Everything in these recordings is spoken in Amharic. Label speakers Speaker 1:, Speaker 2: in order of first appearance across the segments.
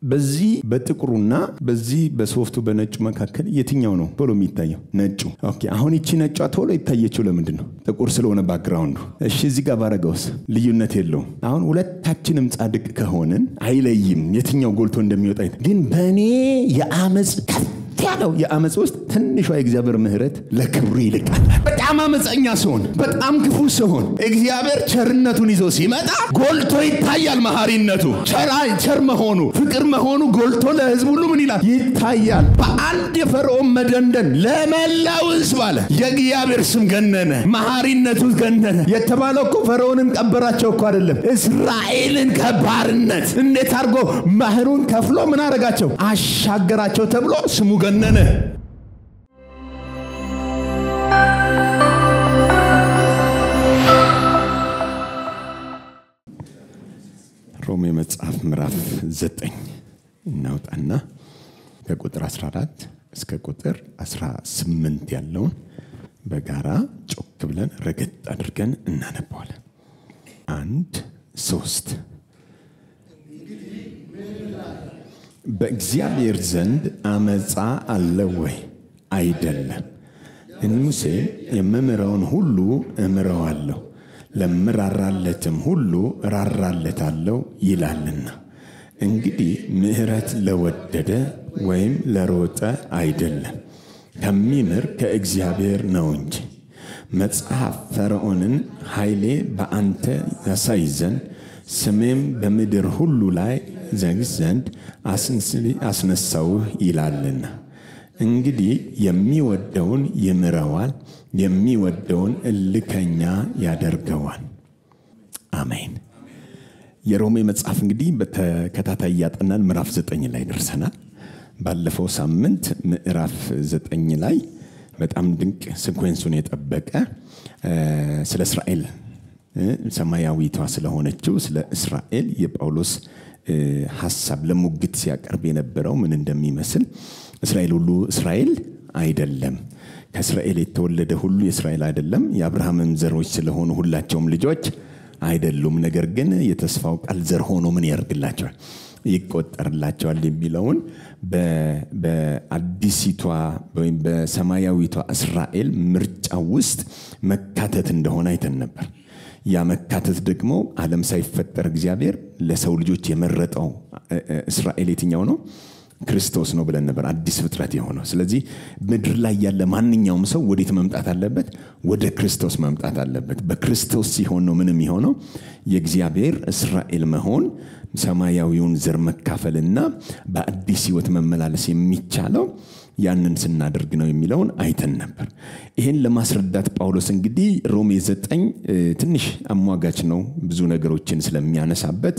Speaker 1: በዚህ በጥቁሩና በዚህ በሶፍቱ በነጩ መካከል የትኛው ነው ቶሎ የሚታየው? ነጩ። ኦኬ አሁን እቺ ነጯ ቶሎ ይታየችው ለምንድነው? ጥቁር ስለሆነ ባክግራውንዱ። እሺ እዚህ ጋር ባረጋውስ ልዩነት የለውም። አሁን ሁለታችንም ጻድቅ ከሆነን አይለይም የትኛው ጎልቶ እንደሚወጣ። ግን በእኔ የአመጽ ያለው የአመጽ ውስጥ ትንሿ የእግዚአብሔር ምህረት ለክብሩ ይልቃል። በጣም አመፀኛ ሲሆን በጣም ክፉ ሲሆን እግዚአብሔር ቸርነቱን ይዞ ሲመጣ ጎልቶ ይታያል። መሐሪነቱ ቸር መሆኑ ፍቅር መሆኑ ጎልቶ ለሕዝብ ሁሉ ምን ይላል ይታያል። በአንድ የፈርዖን መደንደን ለመላው ሕዝብ አለ የእግዚአብሔር ስም ገነነ፣ መሐሪነቱ ገነነ። የተባለው እኮ ፈርዖንን ቀበራቸው እኮ አይደለም፣ እስራኤልን ከባርነት እንዴት አድርጎ ባህሩን ከፍሎ ምን አረጋቸው አሻገራቸው ተብሎ ስሙ ገነነ። ሮሜ መጽሐፍ ምዕራፍ 9 እናውጣና ከቁጥር 14 እስከ ቁጥር 18 ያለውን በጋራ ጮክ ብለን ረገጥ አድርገን እናነባዋለን። 1 3 በእግዚአብሔር ዘንድ አመጻ አለ ወይ? አይደለም። ሙሴ የምምረውን ሁሉ እምረዋለሁ ለምራራለትም ሁሉ ራራለታለሁ ይላልና። እንግዲህ ምሕረት ለወደደ ወይም ለሮጠ አይደለም ከሚምር ከእግዚአብሔር ነው እንጂ። መጽሐፍ ፈርዖንን ኃይሌ በአንተ ያሳይ ዘንድ ስሜም በምድር ሁሉ ላይ ዘንግስ ዘንድ አስነሳውህ ይላልና። እንግዲህ የሚወደውን ይምረዋል፣ የሚወደውን እልከኛ ያደርገዋል። አሜን። የሮሜ መጽሐፍ እንግዲህ በተከታታይ ያጠናን ምዕራፍ 9 ላይ ደርሰናል። ባለፈው ሳምንት ምዕራፍ 9 ላይ በጣም ድንቅ ሲኩዌንሱን የጠበቀ ስለ እስራኤል ሰማያዊቷ ስለሆነችው ስለ እስራኤል የጳውሎስ ሐሳብ ለሙግት ሲያቀርብ የነበረው ምን እንደሚመስል እስራኤል ሁሉ እስራኤል አይደለም፣ ከእስራኤል የተወለደ ሁሉ የእስራኤል አይደለም፣ የአብርሃምም ዘሮች ስለሆኑ ሁላቸውም ልጆች አይደሉም፣ ነገር ግን የተስፋው ቃል ዘር ሆኖ ምን ያርግላቸዋል ይቆጠርላቸዋል የሚለውን በአዲሲቷ ወይም በሰማያዊቷ እስራኤል ምርጫ ውስጥ መካተት እንደሆነ አይተን ነበር። ያ መካተት ደግሞ ዓለም ሳይፈጠር እግዚአብሔር ለሰው ልጆች የመረጠው እስራኤል የትኛው ነው? ክርስቶስ ነው ብለን ነበር፣ አዲስ ፍጥረት የሆነው። ስለዚህ ምድር ላይ ያለ ማንኛውም ሰው ወዴት መምጣት አለበት? ወደ ክርስቶስ መምጣት አለበት። በክርስቶስ ሲሆን ነው ምንም የሆነው የእግዚአብሔር እስራኤል መሆን፣ ሰማያዊውን ዘር መካፈልና በአዲስ ሕይወት መመላለስ የሚቻለው ያንን ስናደርግ ነው የሚለውን አይተን ነበር። ይሄን ለማስረዳት ጳውሎስ እንግዲህ ሮሜ 9 ትንሽ አሟጋች ነው ብዙ ነገሮችን ስለሚያነሳበት።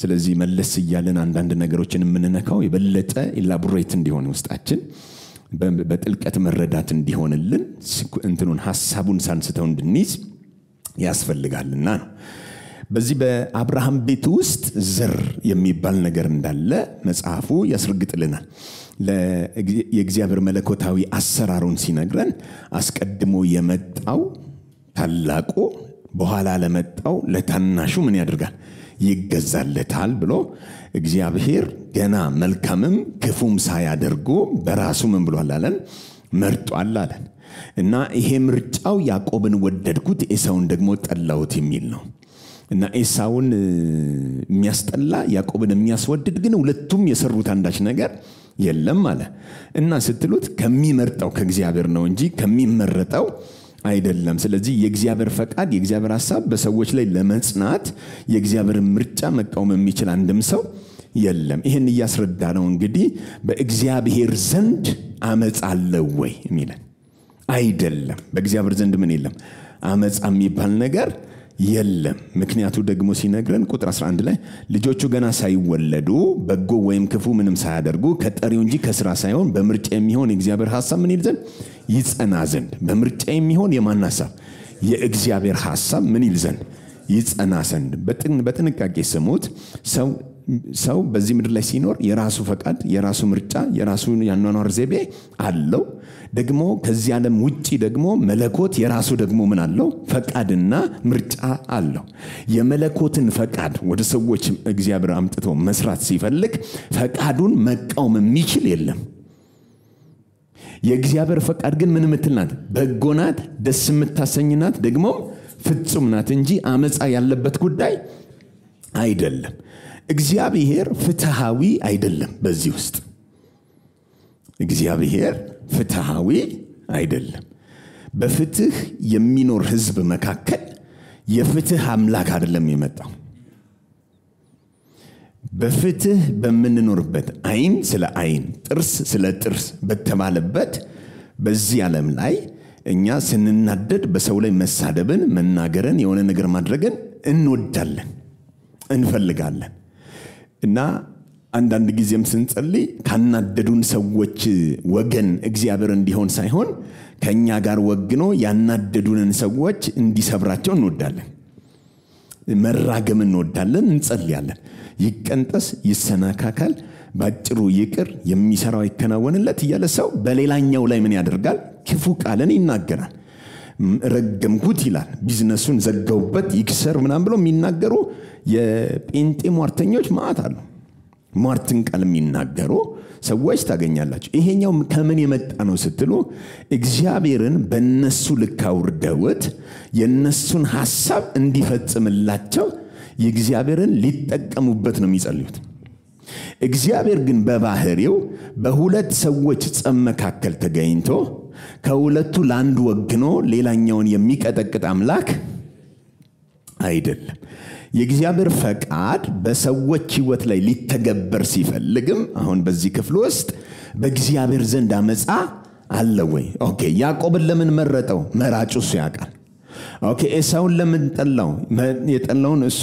Speaker 1: ስለዚህ መለስ ይያለን አንዳንድ ነገሮችን የምንነካው የበለጠ ኢላቦሬት እንዲሆን ውስጣችን በጥልቀት መረዳት እንዲሆንልን እንትኑን ሐሳቡን ሳንስተው እንድንይዝ ያስፈልጋልና ነው። በዚህ በአብርሃም ቤት ውስጥ ዘር የሚባል ነገር እንዳለ መጽሐፉ ያስረግጥልናል። የእግዚአብሔር መለኮታዊ አሰራሩን ሲነግረን አስቀድሞ የመጣው ታላቁ በኋላ ለመጣው ለታናሹ ምን ያደርጋል? ይገዛለታል ብሎ እግዚአብሔር ገና መልካምም ክፉም ሳያደርጉ በራሱ ምን ብሏል አለን? መርጧል አለን። እና ይሄ ምርጫው ያዕቆብን ወደድኩት ኤሳውን ደግሞ ጠላሁት የሚል ነው። እና ኤሳውን የሚያስጠላ ያዕቆብን የሚያስወድድ ግን ሁለቱም የሰሩት አንዳች ነገር የለም አለ። እና ስትሉት ከሚመርጠው ከእግዚአብሔር ነው እንጂ ከሚመረጠው አይደለም። ስለዚህ የእግዚአብሔር ፈቃድ የእግዚአብሔር ሐሳብ በሰዎች ላይ ለመጽናት የእግዚአብሔር ምርጫ መቃወም የሚችል አንድም ሰው የለም። ይሄን እያስረዳ ነው እንግዲህ በእግዚአብሔር ዘንድ አመጽ አለ ወይ የሚለን አይደለም። በእግዚአብሔር ዘንድ ምን የለም? አመጽ የሚባል ነገር የለም። ምክንያቱ ደግሞ ሲነግረን ቁጥር 11 ላይ ልጆቹ ገና ሳይወለዱ በጎ ወይም ክፉ ምንም ሳያደርጉ ከጠሪው እንጂ ከሥራ ሳይሆን በምርጫ የሚሆን የእግዚአብሔር ሐሳብ ምን ይል ዘንድ ይጸና ዘንድ። በምርጫ የሚሆን የማን ሐሳብ? የእግዚአብሔር ሐሳብ ምን ይል ዘንድ ይጸና ዘንድ። በጥንቃቄ ስሙት። ሰው ሰው በዚህ ምድር ላይ ሲኖር የራሱ ፈቃድ የራሱ ምርጫ የራሱ ያኗኗር ዘይቤ አለው ደግሞ ከዚህ ዓለም ውጪ ደግሞ መለኮት የራሱ ደግሞ ምን አለው ፈቃድና ምርጫ አለው የመለኮትን ፈቃድ ወደ ሰዎች እግዚአብሔር አምጥቶ መስራት ሲፈልግ ፈቃዱን መቃወም የሚችል የለም የእግዚአብሔር ፈቃድ ግን ምን ምትልናት በጎናት ደስ የምታሰኝናት ደግሞ ፍጹም ናት እንጂ አመጻ ያለበት ጉዳይ አይደለም እግዚአብሔር ፍትሃዊ አይደለም በዚህ ውስጥ እግዚአብሔር ፍትሃዊ አይደለም በፍትህ የሚኖር ህዝብ መካከል የፍትህ አምላክ አይደለም የመጣው በፍትህ በመንኖርበት አይን ስለ አይን ጥርስ ስለ ጥርስ በተባለበት በዚህ ዓለም ላይ እኛ ስንናደድ በሰው ላይ መሳደብን መናገርን የሆነ ነገር ማድረግን እንወዳለን እንፈልጋለን እና አንዳንድ ጊዜም ስንጸልይ ካናደዱን ሰዎች ወገን እግዚአብሔር እንዲሆን ሳይሆን ከኛ ጋር ወግኖ ያናደዱንን ሰዎች እንዲሰብራቸው እንወዳለን መራገም እንወዳለን እንጸልያለን ይቀንጠስ ይሰናካካል ባጭሩ ይቅር የሚሰራው ይከናወንለት እያለ ሰው በሌላኛው ላይ ምን ያደርጋል ክፉ ቃልን ይናገራል ረገምኩት ይላል ቢዝነሱን ዘጋውበት ይክሰር ምናም ብሎ የሚናገሩ የጴንጤ ሟርተኞች ማአት አሉ ሟርትን ቃል የሚናገሩ ሰዎች ታገኛላችሁ ይሄኛው ከምን የመጣ ነው ስትሉ እግዚአብሔርን በእነሱ ልክ አውርደውት የነሱን ሐሳብ እንዲፈጽምላቸው የእግዚአብሔርን ሊጠቀሙበት ነው የሚጸልዩት እግዚአብሔር ግን በባህሪው በሁለት ሰዎች ጸም መካከል ተገኝቶ ከሁለቱ ለአንድ ወግኖ ሌላኛውን የሚቀጠቅጥ አምላክ አይደለም የእግዚአብሔር ፈቃድ በሰዎች ህይወት ላይ ሊተገበር ሲፈልግም አሁን በዚህ ክፍል ውስጥ በእግዚአብሔር ዘንድ አመጻ አለ ወይ ኦኬ ያዕቆብን ለምን መረጠው መራጩ እሱ ያውቃል ኦኬ ኤሳውን ለምን ጠላው የጠላውን እሱ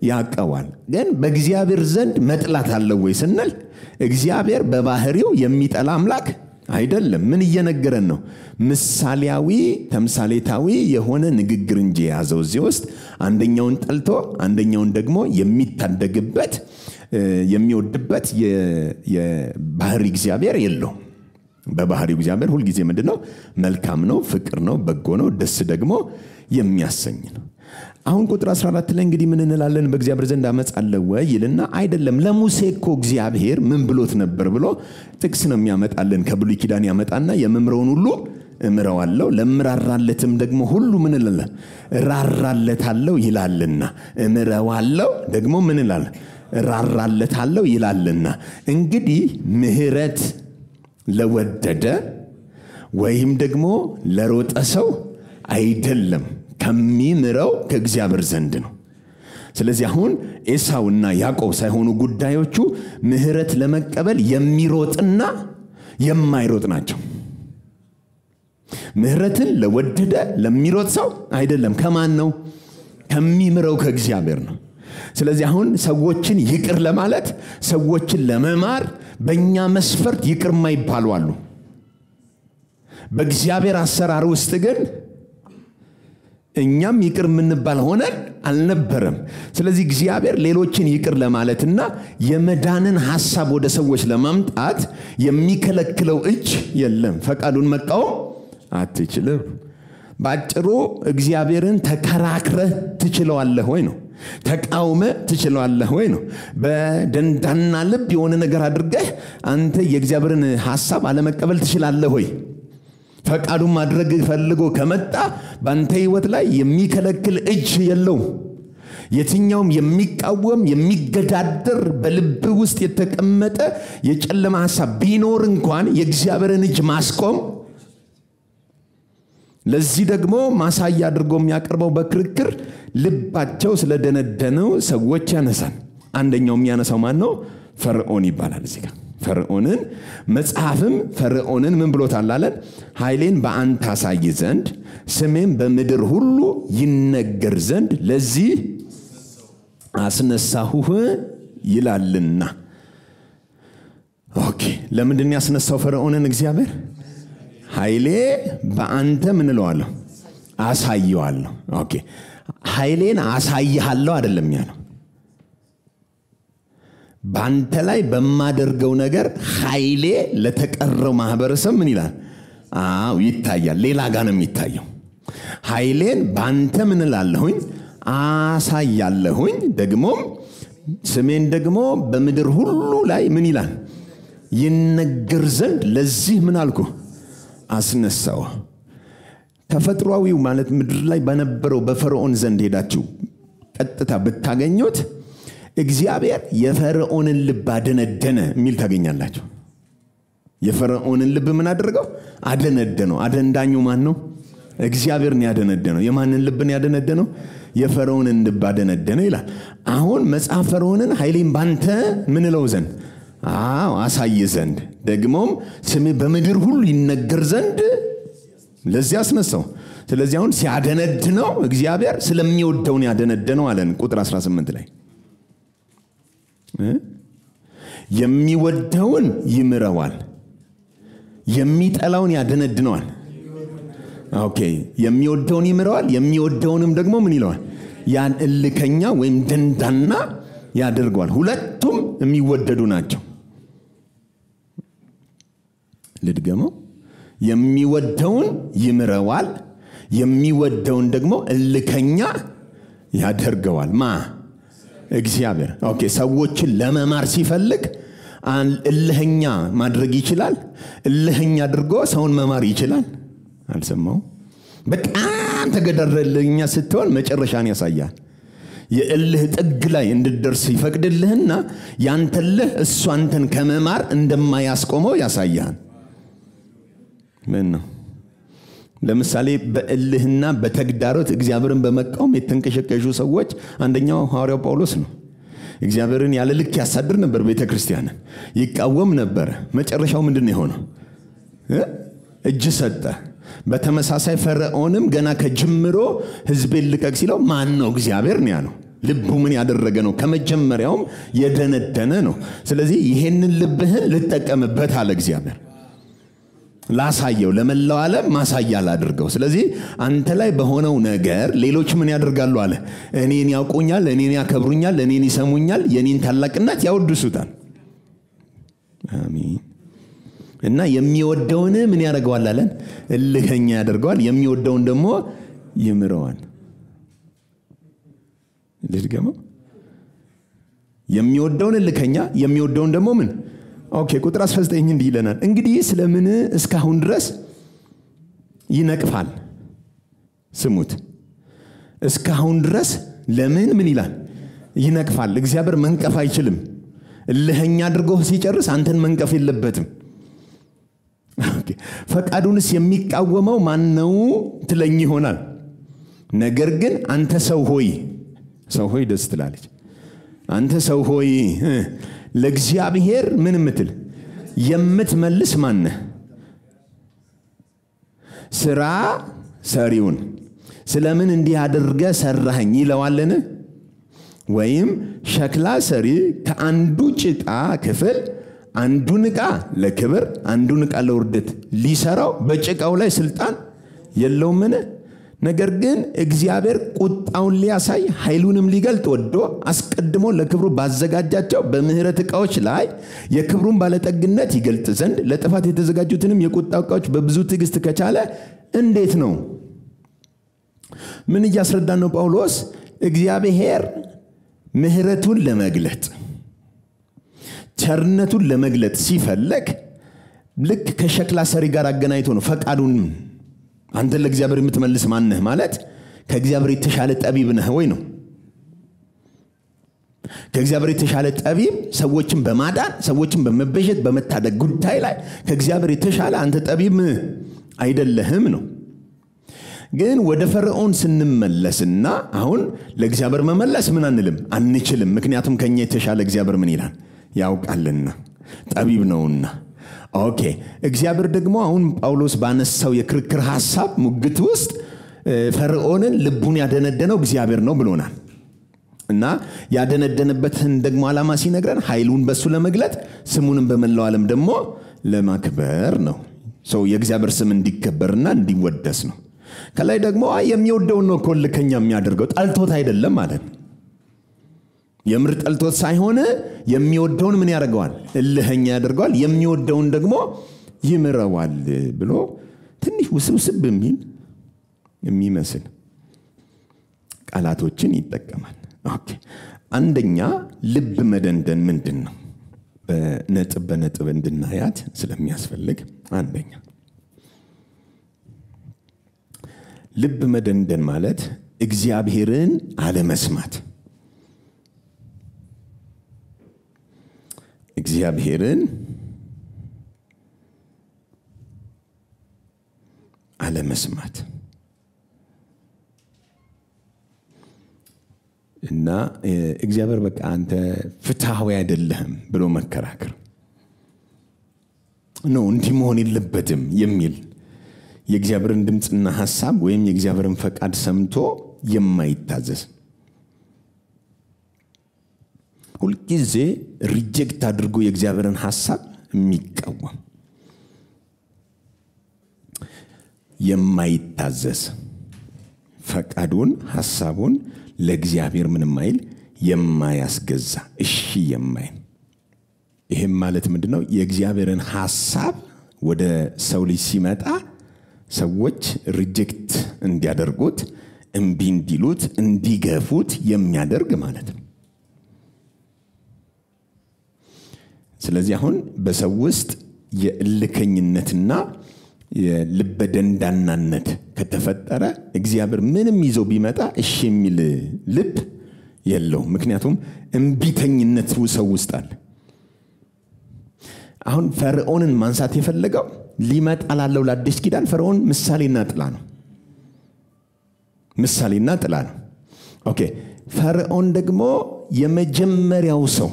Speaker 1: ያቀዋል ግን በእግዚአብሔር ዘንድ መጥላት አለ ወይ ስንል እግዚአብሔር በባህሪው የሚጠላ አምላክ አይደለም ምን እየነገረን ነው ምሳሌያዊ ተምሳሌታዊ የሆነ ንግግር እንጂ ያዘው እዚህ ውስጥ አንደኛውን ጠልቶ አንደኛውን ደግሞ የሚታደግበት የሚወድበት የባህሪ እግዚአብሔር የለው በባህሪው እግዚአብሔር ሁሉ ጊዜ ምንድነው መልካም ነው ፍቅር ነው በጎ ነው ደስ ደግሞ የሚያሰኝ ነው አሁን ቁጥር 14 ላይ እንግዲህ ምን እንላለን በእግዚአብሔር ዘንድ አመጽ አለ ወይ ይልና አይደለም ለሙሴ እኮ እግዚአብሔር ምን ብሎት ነበር ብሎ ጥቅስ ነው የሚያመጣልን ከብሉይ ኪዳን ያመጣና የመምረውን ሁሉ እምረዋለሁ ለምራራለትም ደግሞ ሁሉ ምን ይላል ራራለታለሁ ይላልና እምረዋለሁ ደግሞ ምን ይላል ራራለታለሁ ይላልና እንግዲህ ምህረት ለወደደ ወይም ደግሞ ለሮጠ ሰው አይደለም ከሚምረው ከእግዚአብሔር ዘንድ ነው ስለዚህ አሁን ኤሳውና ያዕቆብ ሳይሆኑ ጉዳዮቹ ምህረት ለመቀበል የሚሮጥና የማይሮጥ ናቸው ምህረትን ለወደደ ለሚሮጥ ሰው አይደለም ከማን ነው ከሚምረው ከእግዚአብሔር ነው ስለዚህ አሁን ሰዎችን ይቅር ለማለት ሰዎችን ለመማር በእኛ መስፈርት ይቅር ማይባሉ አሉ በእግዚአብሔር አሰራር ውስጥ ግን እኛም ይቅር ምንባል ሆነን አልነበረም ስለዚህ እግዚአብሔር ሌሎችን ይቅር ለማለትና የመዳንን ሐሳብ ወደ ሰዎች ለማምጣት የሚከለክለው እጅ የለም ፈቃዱን መቃወም አትችልም ባጭሩ እግዚአብሔርን ተከራክረህ ትችለዋለህ ወይ ነው ተቃውመ ትችለዋለህ ወይ ነው በደንዳና ልብ የሆነ ነገር አድርገህ አንተ የእግዚአብሔርን ሐሳብ አለመቀበል ትችላለህ ወይ ፈቃዱን ማድረግ ፈልጎ ከመጣ ባንተ ህይወት ላይ የሚከለክል እጅ የለው የትኛውም የሚቃወም የሚገዳደር በልብ ውስጥ የተቀመጠ የጨለማ ሐሳብ ቢኖር እንኳን የእግዚአብሔርን እጅ ማስቆም ለዚህ ደግሞ ማሳያ አድርጎ የሚያቀርበው በክርክር ልባቸው ስለደነደነው ሰዎች ያነሳል አንደኛው የሚያነሳው ማን ነው ፈርዖን ይባላል እዚህ ጋር ፈርዖንን መጽሐፍም ፈርዖንን ምን ብሎታል አለን ኃይሌን በአንተ አሳይ ዘንድ ስሜን በምድር ሁሉ ይነገር ዘንድ ለዚህ አስነሳሁህ ይላልና ኦኬ ለምንድን ያስነሳው ፈርዖንን እግዚአብሔር ኃይሌ በአንተ ምን እለዋለሁ አሳየዋለሁ ኦኬ ኃይሌን አሳይሃለሁ አይደለም ያለው ባንተ ላይ በማደርገው ነገር ኃይሌ ለተቀረው ማህበረሰብ ምን ይላል? ይታያል። ሌላ ጋር ነው የሚታየው። ኃይሌን ባንተ ምን እላለሁኝ? አሳያለሁኝ። ደግሞም ስሜን ደግሞ በምድር ሁሉ ላይ ምን ይላል? ይነገር ዘንድ ለዚህ ምን አልኩ? አስነሳው። ተፈጥሯዊው ማለት ምድር ላይ በነበረው በፈርዖን ዘንድ ሄዳችሁ ቀጥታ ብታገኙት እግዚአብሔር የፈርዖንን ልብ አደነደነ የሚል ታገኛላችሁ። የፈርዖንን ልብ ምን አደረገው? አደነደነው። አደንዳኙ ማን ነው? እግዚአብሔር ነው ያደነደነው። የማንን ልብ ነው ያደነደነው? የፈርዖንን ልብ አደነደነ ይላል። አሁን መጽሐፈ ፈርዖንን ኃይሌን ባንተ ምን እለው ዘንድ አሳይ ዘንድ ደግሞም ስሜ በምድር ሁሉ ይነገር ዘንድ ለዚህ አስነሳው። ስለዚህ አሁን ሲያደነድነው እግዚአብሔር ስለሚወደው ነው ያደነደነው አለን። ቁጥር 18 ላይ የሚወደውን ይምረዋል፣ የሚጠላውን ያደነድነዋል። ኦኬ፣ የሚወደውን ይምረዋል፣ የሚወደውንም ደግሞ ምን ይለዋል? ያን እልከኛ ወይም ደንዳና ያደርገዋል። ሁለቱም የሚወደዱ ናቸው። ልድገመው። የሚወደውን ይምረዋል፣ የሚወደውን ደግሞ እልከኛ ያደርገዋል። እግዚአብሔር። ኦኬ፣ ሰዎችን ለመማር ሲፈልግ እልህኛ ማድረግ ይችላል። እልህኛ አድርጎ ሰውን መማር ይችላል። አልሰማው? በጣም ተገደረልኛ ስትሆን መጨረሻን ያሳያል። የእልህ ጥግ ላይ እንድትደርስ ይፈቅድልህና ያንተልህ እሱ አንተን ከመማር እንደማያስቆመው ያሳያል። ምን ነው? ለምሳሌ በእልህና በተግዳሮት እግዚአብሔርን በመቃወም የተንቀሸቀሹ ሰዎች አንደኛው ሐዋርያው ጳውሎስ ነው። እግዚአብሔርን ያለ ልክ ያሳድር ነበር፣ ቤተክርስቲያንን ይቃወም ነበር። መጨረሻው ምንድነው የሆነው? እጅ ሰጠ። በተመሳሳይ ፈርዖንም ገና ከጅምሮ ሕዝቤን ልቀቅ ሲለው ማን ነው? እግዚአብሔር ነው ያለው። ልቡ ምን ያደረገ ነው? ከመጀመሪያውም የደነደነ ነው። ስለዚህ ይሄንን ልብህን ልጠቀምበት አለ እግዚአብሔር። ላሳየው፣ ለመላው ዓለም ማሳያ ላድርገው። ስለዚህ አንተ ላይ በሆነው ነገር ሌሎች ምን ያደርጋሉ አለ? እኔን ያውቁኛል፣ እኔን ያከብሩኛል፣ እኔን ይሰሙኛል፣ የኔን ታላቅነት ያወድሱታል። አሜን። እና የሚወደውን ምን ያደርገዋል አለን? እልከኛ ያደርገዋል። የሚወደውን ደግሞ ይምረዋል። ልድገመው። የሚወደውን እልከኛ፣ የሚወደውን ደግሞ ምን? ኦኬ፣ ቁጥር 19 እንዲህ ይለናል። እንግዲህ ስለምን እስካሁን ድረስ ይነቅፋል? ስሙት። እስካሁን ድረስ ለምን ምን ይላል? ይነቅፋል። እግዚአብሔር መንቀፍ አይችልም። እልህኛ አድርጎ ሲጨርስ አንተን መንቀፍ የለበትም። ኦኬ፣ ፈቃዱንስ የሚቃወመው ማን ነው ትለኝ ይሆናል። ነገር ግን አንተ ሰው ሆይ ደስ ትላለች። አንተ ሰው ሆይ ለእግዚአብሔር ምን ምትል የምትመልስ ማን ነህ? ስራ ሰሪውን ስለምን እንዲህ አድርገ ሰራኸኝ ይለዋልን? ወይም ሸክላ ሰሪ ከአንዱ ጭቃ ክፍል አንዱን ዕቃ ለክብር አንዱን ዕቃ ለውርደት ሊሰራው በጭቃው ላይ ስልጣን የለውምን? ነገር ግን እግዚአብሔር ቁጣውን ሊያሳይ ኃይሉንም ሊገልጥ ወዶ አስቀድሞ ለክብሩ ባዘጋጃቸው በምህረት ዕቃዎች ላይ የክብሩን ባለጠግነት ይገልጥ ዘንድ ለጥፋት የተዘጋጁትንም የቁጣ ዕቃዎች በብዙ ትዕግስት ከቻለ እንዴት ነው? ምን እያስረዳን ነው ጳውሎስ? እግዚአብሔር ምህረቱን ለመግለጥ ቸርነቱን ለመግለጥ ሲፈልግ ልክ ከሸክላ ሰሪ ጋር አገናኝቶ ነው ፈቃዱን። አንተ ለእግዚአብሔር የምትመልስ ማን ነህ ማለት ከእግዚአብሔር የተሻለ ጠቢብ ነህ ወይ ነው። ከእግዚአብሔር የተሻለ ጠቢብ ሰዎችን በማዳን ሰዎችን በመበጀት በመታደግ ጉዳይ ላይ ከእግዚአብሔር የተሻለ አንተ ጠቢብ አይደለህም ነው። ግን ወደ ፈርዖን ስንመለስና አሁን ለእግዚአብሔር መመለስ ምን አንችልም። ምክንያቱም ከኛ የተሻለ እግዚአብሔር ምን ይላል ያውቃልና ጠቢብ ነውና። ኦኬ፣ እግዚአብሔር ደግሞ አሁን ጳውሎስ ባነሳው የክርክር ሐሳብ ሙግት ውስጥ ፈርዖንን ልቡን ያደነደነው እግዚአብሔር ነው ብሎናል። እና ያደነደነበትን ደግሞ ዓላማ ሲነግረን ኃይሉን በሱ ለመግለጥ ስሙንም በመላው ዓለም ደግሞ ለማክበር ነው። ሰው የእግዚአብሔር ስም እንዲከበርና እንዲወደስ ነው። ከላይ ደግሞ የሚወደውን ነው እኮ ልከኛ የሚያደርገው፣ ጣልቶት አይደለም ማለት ነው። የምር ጠልቶት ሳይሆን የሚወደውን ምን ያደርገዋል እልህኛ ያደርገዋል የሚወደውን ደግሞ ይምረዋል ብሎ ትንሽ ውስብስብ የሚመስል ቃላቶችን ይጠቀማል ኦኬ አንደኛ ልብ መደንደን ምንድነው በነጥብ እንድናያት ስለሚያስፈልግ አንደኛ ልብ መደንደን ማለት እግዚአብሔርን አለመስማት እግዚአብሔርን አለመስማት እና እግዚአብሔር በቃ አንተ ፍትሃዊ አይደለህም ብሎ መከራከር ነው እንዲህ መሆን የለበትም የሚል የእግዚአብሔርን ድምጽና ሐሳብ ወይም የእግዚአብሔርን ፈቃድ ሰምቶ የማይታዘዝ ሁልጊዜ ሪጀክት አድርጎ የእግዚአብሔርን ሐሳብ የሚቃወም የማይታዘዝ ፈቃዱን ሐሳቡን ለእግዚአብሔር ምንም አይል የማያስገዛ እሺ የማይ ይሄም ማለት ምንድነው የእግዚአብሔርን ሐሳብ ወደ ሰው ልጅ ሲመጣ ሰዎች ሪጀክት እንዲያደርጉት እንቢ እንዲሉት እንዲገፉት የሚያደርግ ማለት ነው ስለዚህ አሁን በሰው ውስጥ የእልከኝነትና የልበደንዳናነት ከተፈጠረ እግዚአብሔር ምንም ይዞ ቢመጣ እሺ የሚል ልብ የለው ምክንያቱም እንቢተኝነት ሰው ውስጥ አለ አሁን ፈርዖንን ማንሳት የፈለገው ሊመጣ ላለው ለአዲስ ኪዳን ፈርዖን ምሳሌና ጥላ ነው ኦኬ ፈርዖን ደግሞ የመጀመሪያው ሰው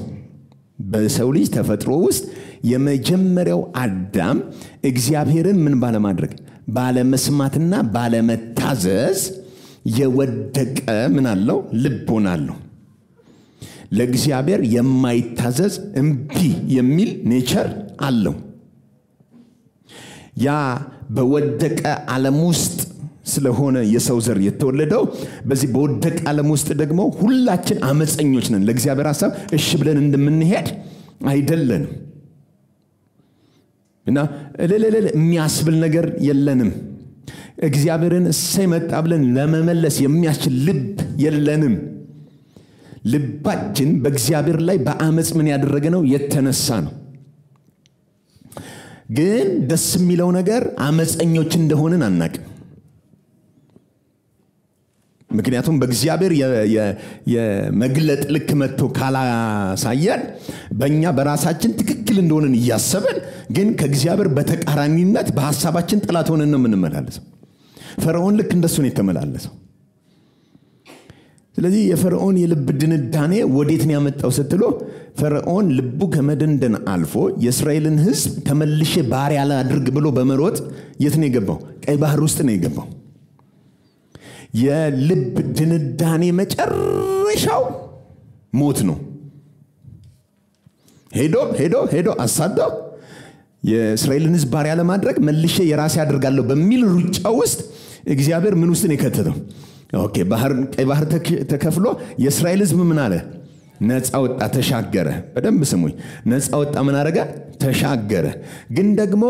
Speaker 1: በሰው ልጅ ተፈጥሮ ውስጥ የመጀመሪያው አዳም እግዚአብሔርን ምን ባለማድረግ ባለመስማትና ባለመታዘዝ የወደቀ ምን አለው ልቦና አለው ለእግዚአብሔር የማይታዘዝ እንቢ የሚል ኔቸር አለው ያ በወደቀ ዓለም ውስጥ ስለሆነ የሰው ዘር የተወለደው በዚህ በወደቀ ዓለም ውስጥ ደግሞ ሁላችን አመፀኞች ነን ለእግዚአብሔር ሐሳብ እሺ ብለን እንደምንሄድ አይደለንም እና የሚያስብል ነገር የለንም እግዚአብሔርን ሰይመጣ ብለን ለመመለስ የሚያስችል ልብ የለንም ልባችን በእግዚአብሔር ላይ በአመጽ ምን ያደረገ ነው የተነሳ ነው ግን ደስ የሚለው ነገር አመፀኞች እንደሆነን አናውቅም ምክንያቱም በእግዚአብሔር የመግለጥ ልክ መጥቶ ካላሳየን በእኛ በራሳችን ትክክል እንደሆነን እያሰበን ግን ከእግዚአብሔር በተቃራኒነት በሐሳባችን ጥላት ሆነን ነው የምንመላለሰው ፈርዖን ልክ እንደሱ ነው የተመላለሰው ስለዚህ የፈርዖን የልብ ድንዳኔ ወዴት ነው ያመጣው ስትሎ ፈርዖን ልቡ ከመደንደን አልፎ የእስራኤልን ሕዝብ ተመልሼ ባሪያ አድርግ ብሎ በመሮጥ የት ነው የገባው ቀይ ባህር ውስጥ ነው የገባው የልብ ድንዳኔ መጨረሻው ሞት ነው ሄዶ አሳደው የእስራኤልን ሕዝብ ባሪያ ለማድረግ መልሼ የራሴ አድርጋለሁ በሚል ሩጫ ውስጥ እግዚአብሔር ምን ውስጥ ነው የከተተው ኦኬ ቀይ ባህር ተከፍሎ የእስራኤል ሕዝብ ምን አለ ነፃ ወጣ ተሻገረ በደንብ ስሙኝ ነፃ ወጣ ምን አረጋ ተሻገረ ግን ደግሞ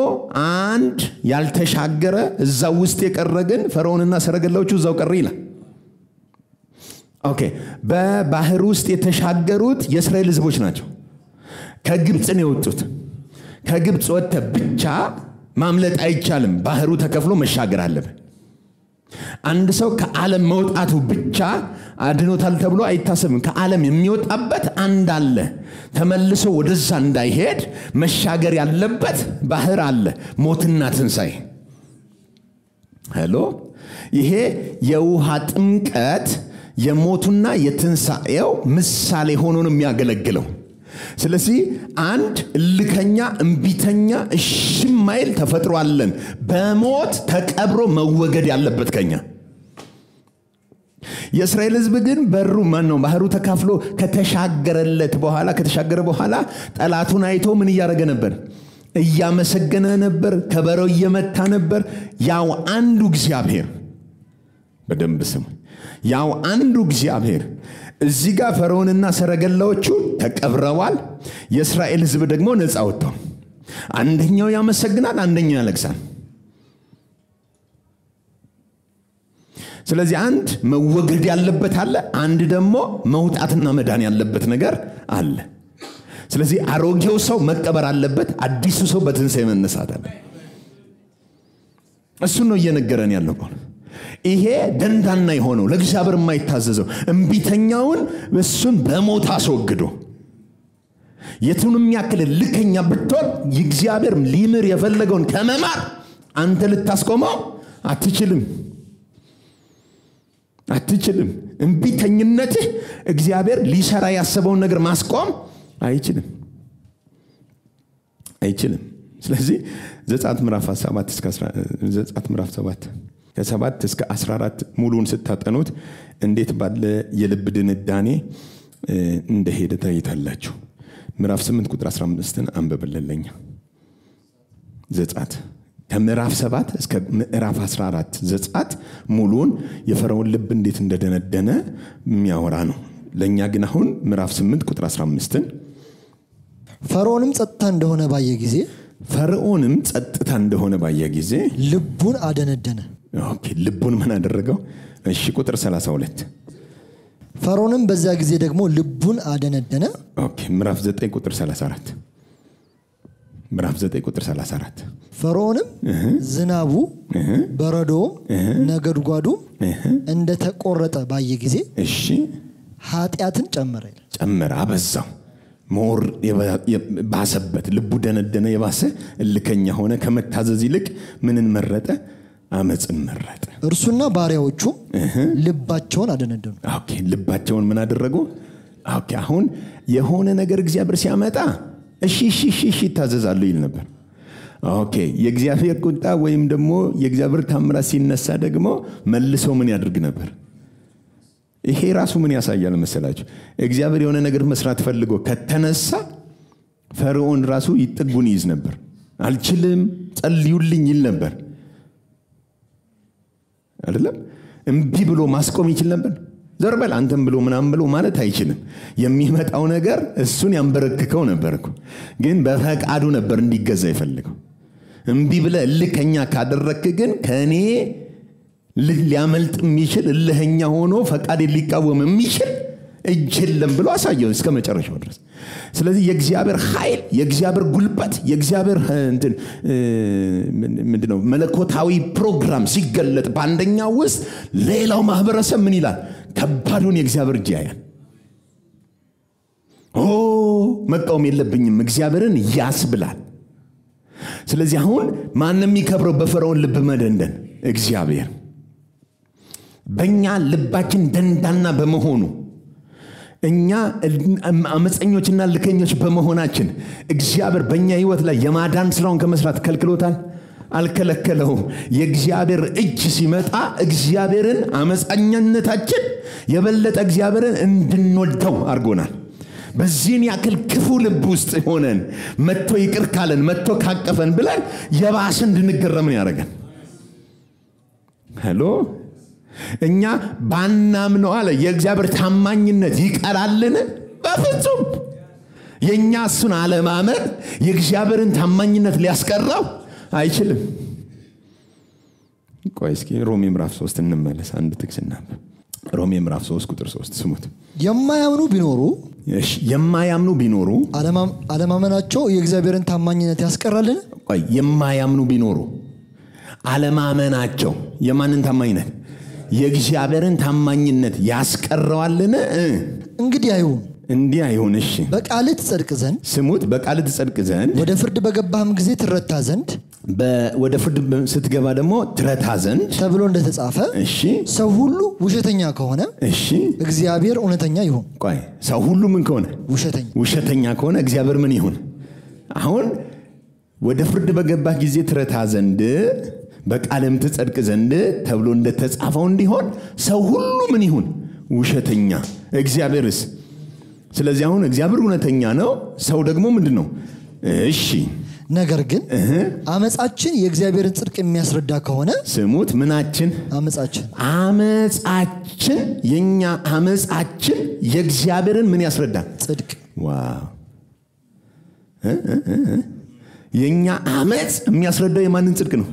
Speaker 1: አንድ ያልተሻገረ እዛው ውስጥ የቀረ ግን ፈርዖንና ሰረገላዎቹ እዛው ቀረ ይላል ኦኬ በባህር ውስጥ የተሻገሩት የእስራኤል ሕዝቦች ናቸው ከግብጽ ነው የወጡት ከግብጽ ወጥተ ብቻ ማምለጥ አይቻልም ባህሩ ተከፍሎ መሻገር አለበት አንድ ሰው ከዓለም መውጣቱ ብቻ አድኖታል ተብሎ አይታሰብም ከዓለም የሚወጣበት አንድ አለ ተመልሶ ወደዛ እንዳይሄድ መሻገር ያለበት ባህር አለ ሞትና ትንሳኤ ሄሎ ይሄ የውሃ ጥምቀት የሞቱና የትንሳኤው ምሳሌ ሆኖ ነው የሚያገለግለው ስለዚህ አንድ ልከኛ እንቢተኛ እሽማይል ተፈጥሯለን በሞት ተቀብሮ መወገድ ያለበት ከኛ የእስራኤል ሕዝብ ግን በሩ ማን ነው ባህሩ ተካፍሎ ከተሻገረ በኋላ ጠላቱን አይቶ ምን ያረገ ነበር እያመሰገነ ነበር ከበሮ እየመታ ነበር ያው አንዱ እግዚአብሔር በደንብ ስሙ ያው አንዱ እግዚአብሔር እዚህ ጋር ፈርዖንና ሰረገላዎቹ ተቀብረዋል። የእስራኤል ሕዝብ ደግሞ ነፃ ወጥቷል። አንደኛው ያመሰግናል፣ አንደኛው ያለቅሳል። ስለዚህ አንድ መወገድ ያለበት አለ፣ አንድ ደግሞ መውጣትና መዳን ያለበት ነገር አለ። ስለዚህ አሮጌው ሰው መቀበር አለበት፣ አዲሱ ሰው በትንሣኤ መነሳት አለ። እሱ ነው እየነገረን ያለው። ይሄ ደንዳና የሆነው ለእግዚአብሔር የማይታዘዘው እንቢተኛውን እሱን በሞት አስወግዶ የቱንም ያክል ልከኛ ብትሆን እግዚአብሔር ሊምር የፈለገውን ከመማር አንተ ልታስቆመው አትችልም። እንቢተኝነትህ እግዚአብሔር ሊሰራ ያሰበውን ነገር ማስቆም አይችልም። ስለዚህ ዘጸአት ምዕራፍ 7 ከ7 እስከ 14 ሙሉን ስታጠኑት እንዴት ባለ የልብ ድንዳኔ እንደሄደ ታይታላችሁ። ምዕራፍ 8 ቁጥር 15ን አንብበልልኝ። ዘጸአት ከምዕራፍ 7 እስከ ምዕራፍ 14 ዘጸአት ሙሉን የፈርዖን ልብ እንዴት እንደደነደነ የሚያወራ ነው። ለኛ ግን አሁን ምዕራፍ 8 ቁጥር 15ን
Speaker 2: ፈርዖንም ጸጥታ እንደሆነ ባየ ጊዜ ልቡን አደነደነ።
Speaker 1: ኦኬ፣ ልቡን ምን አደረገው? እሺ፣ ቁጥር 32
Speaker 2: ፈርዖንም በዛ ጊዜ ደግሞ ልቡን አደነደነ።
Speaker 1: ኦኬ፣ ምዕራፍ 9 ቁጥር 34 ፈርዖንም ዝናቡ በረዶ ነጎድጓዱ እንደተቆረጠ ባየ ጊዜ እሺ
Speaker 2: ኃጢአትን ጨመረ
Speaker 1: አበዛው። ሞር ባሰበት፣ ልቡ ደነደነ፣ የባሰ እልከኛ ሆነ። ከመታዘዝ ይልቅ ምንን መረጠ? አመጽን መረጠ።
Speaker 2: እርሱና ባሪያዎቹ ልባቸውን አደነደኑ።
Speaker 1: ኦኬ፣ ልባቸውን ምን አደረጉ? ኦኬ፣ አሁን የሆነ ነገር እግዚአብሔር ሲያመጣ እሺ ታዘዛሉ ይል ነበር። ኦኬ፣ የእግዚአብሔር ቁጣ ወይም ደግሞ የእግዚአብሔር ታምራት ሲነሳ ደግሞ መልሰው ምን ያደርግ ነበር? ይሄ ራሱ ምን ያሳያል መሰላችሁ? እግዚአብሔር የሆነ ነገር መስራት ፈልጎ ከተነሳ ፈርዖን ራሱ ይጥጉን ይዝ ነበር። አልችልም ጸልዩልኝ ይል ነበር አይደለም? እምቢ ብሎ ማስቆም ይችል ነበር። ዘርበል አንተም ብሎ ምናምን ብሎ ማለት አይችልም። የሚመጣው ነገር እሱን ያንበረክከው ነበርኩ። ግን በፈቃዱ ነበር እንዲገዛ ይፈልገው። እምቢ ብለ እልከኛ ካደረክ ግን ከኔ ሊያመልጥ የሚችል እልህኛ ሆኖ ፈቃድ ሊቃወም የሚችል እጅ የለም ብሎ አሳየው እስከ መጨረሻው ድረስ። ስለዚህ የእግዚአብሔር ኃይል፣ የእግዚአብሔር ጉልበት፣ የእግዚአብሔር ምንድነው መለኮታዊ ፕሮግራም ሲገለጥ በአንደኛው ውስጥ ሌላው ማህበረሰብ ምን ይላል? ከባዱን የእግዚአብሔር እጅ ያያል። መቃወም የለብኝም እግዚአብሔርን ያስብላል። ስለዚህ አሁን ማንም የሚከብረው በፈርዖን ልብ መደንደን እግዚአብሔር። በእኛ ልባችን ደንዳና በመሆኑ እኛ አመፀኞችና ልከኞች በመሆናችን እግዚአብሔር በእኛ ህይወት ላይ የማዳን ስራውን ከመስራት ከልክሎታል? አልከለከለውም። የእግዚአብሔር እጅ ሲመጣ እግዚአብሔርን አመፀኛነታችን የበለጠ እግዚአብሔርን እንድንወደው አድርጎናል። በዚህን ያክል ክፉ ልብ ውስጥ ሆነን መጥቶ ይቅር ካለን መጥቶ ካቀፈን ብለን የባሰ እንድንገረምን ያደርጋል። ሄሎ፣ እኛ ባናምነው አለ የእግዚአብሔር ታማኝነት ይቀራልን? በፍጹም። የኛ እሱን አለማመን የእግዚአብሔርን ታማኝነት ሊያስቀረው አይችልም። ቆይ እስኪ ሮሜ ምዕራፍ 3 እንመለስ። አንድ ጥቅስ እናንብብ። ሮሜ ምዕራፍ 3 ቁጥር 3 ስሙት። የማያምኑ ቢኖሩ
Speaker 2: አለማመናቸው የእግዚአብሔርን ታማኝነት ያስቀራልን?
Speaker 1: ቆይ፣ የማያምኑ ቢኖሩ አለማመናቸው የማንን ታማኝነት? የእግዚአብሔርን ታማኝነት ያስቀረዋልን?
Speaker 2: እንግዲህ አይሁን። እሺ፣ በቃልህ ትጸድቅ ዘንድ
Speaker 1: ስሙት። በቃልህ ትጸድቅ ዘንድ
Speaker 2: ወደ ፍርድ በገባህም ጊዜ ትረታ ዘንድ
Speaker 1: ወደ ፍርድ ስትገባ ደግሞ ትረታ ዘንድ
Speaker 2: ተብሎ እንደተጻፈ። እሺ፣ ሰው ሁሉ ውሸተኛ ከሆነ እሺ፣ እግዚአብሔር እውነተኛ ይሁን።
Speaker 1: ቆይ፣ ሰው ሁሉ ምን ከሆነ? ውሸተኛ ከሆነ እግዚአብሔር ምን ይሁን? አሁን ወደ ፍርድ በገባህ ጊዜ ትረታ ዘንድ በቃልም ትጸድቅ ዘንድ ተብሎ እንደተጻፈው እንዲሆን ሰው ሁሉ ምን ይሁን? ውሸተኛ። እግዚአብሔርስ? ስለዚህ አሁን እግዚአብሔር እውነተኛ ነው፣ ሰው ደግሞ ምንድነው? እሺ፣
Speaker 2: ነገር ግን አመጻችን የእግዚአብሔርን ጽድቅ የሚያስረዳ ከሆነ
Speaker 1: ስሙት ምናችን አመጻችን የኛ አመጻችን የእግዚአብሔርን ምን ያስረዳል
Speaker 2: ጽድቅ
Speaker 1: ዋው የኛ አመጽ የሚያስረዳው የማንን ጽድቅ ነው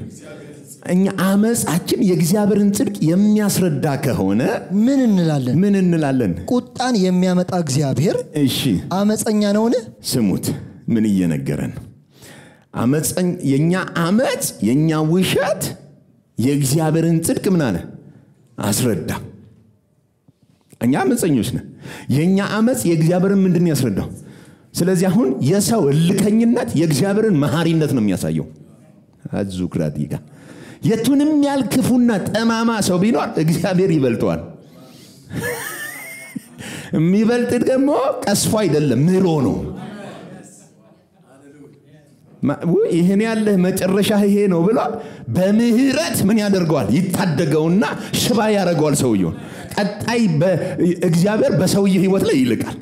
Speaker 1: እኛ አመጻችን የእግዚአብሔርን ጽድቅ የሚያስረዳ ከሆነ ምን እንላለን
Speaker 2: ቁጣን የሚያመጣ እግዚአብሔር
Speaker 1: እሺ
Speaker 2: አመጸኛ ነውን
Speaker 1: ስሙት ምን እየነገረን አመጸኝ የኛ አመጽ የኛ ውሸት የእግዚአብሔርን ጽድቅ ምን አለ አስረዳ እኛ አመጸኞች ነን የኛ አመጽ የእግዚአብሔርን ምንድን ያስረዳው ስለዚህ አሁን የሰው ልከኝነት የእግዚአብሔርን መሐሪነት ነው የሚያሳየው አዙክራቲጋ የቱንም ያልክፉና ጠማማ ሰው ቢኖር እግዚአብሔር ይበልጠዋል የሚበልጥ ደግሞ ቀስፎ አይደለም ምሮ ነው ይሄን ያለ መጨረሻ ይሄ ነው ብሎ በምህረት ምን ያደርገዋል ይታደገውና ሽባ ያረጋዋል ሰውየው ቀጣይ በእግዚአብሔር በሰውየው ህይወት ላይ ይልቃል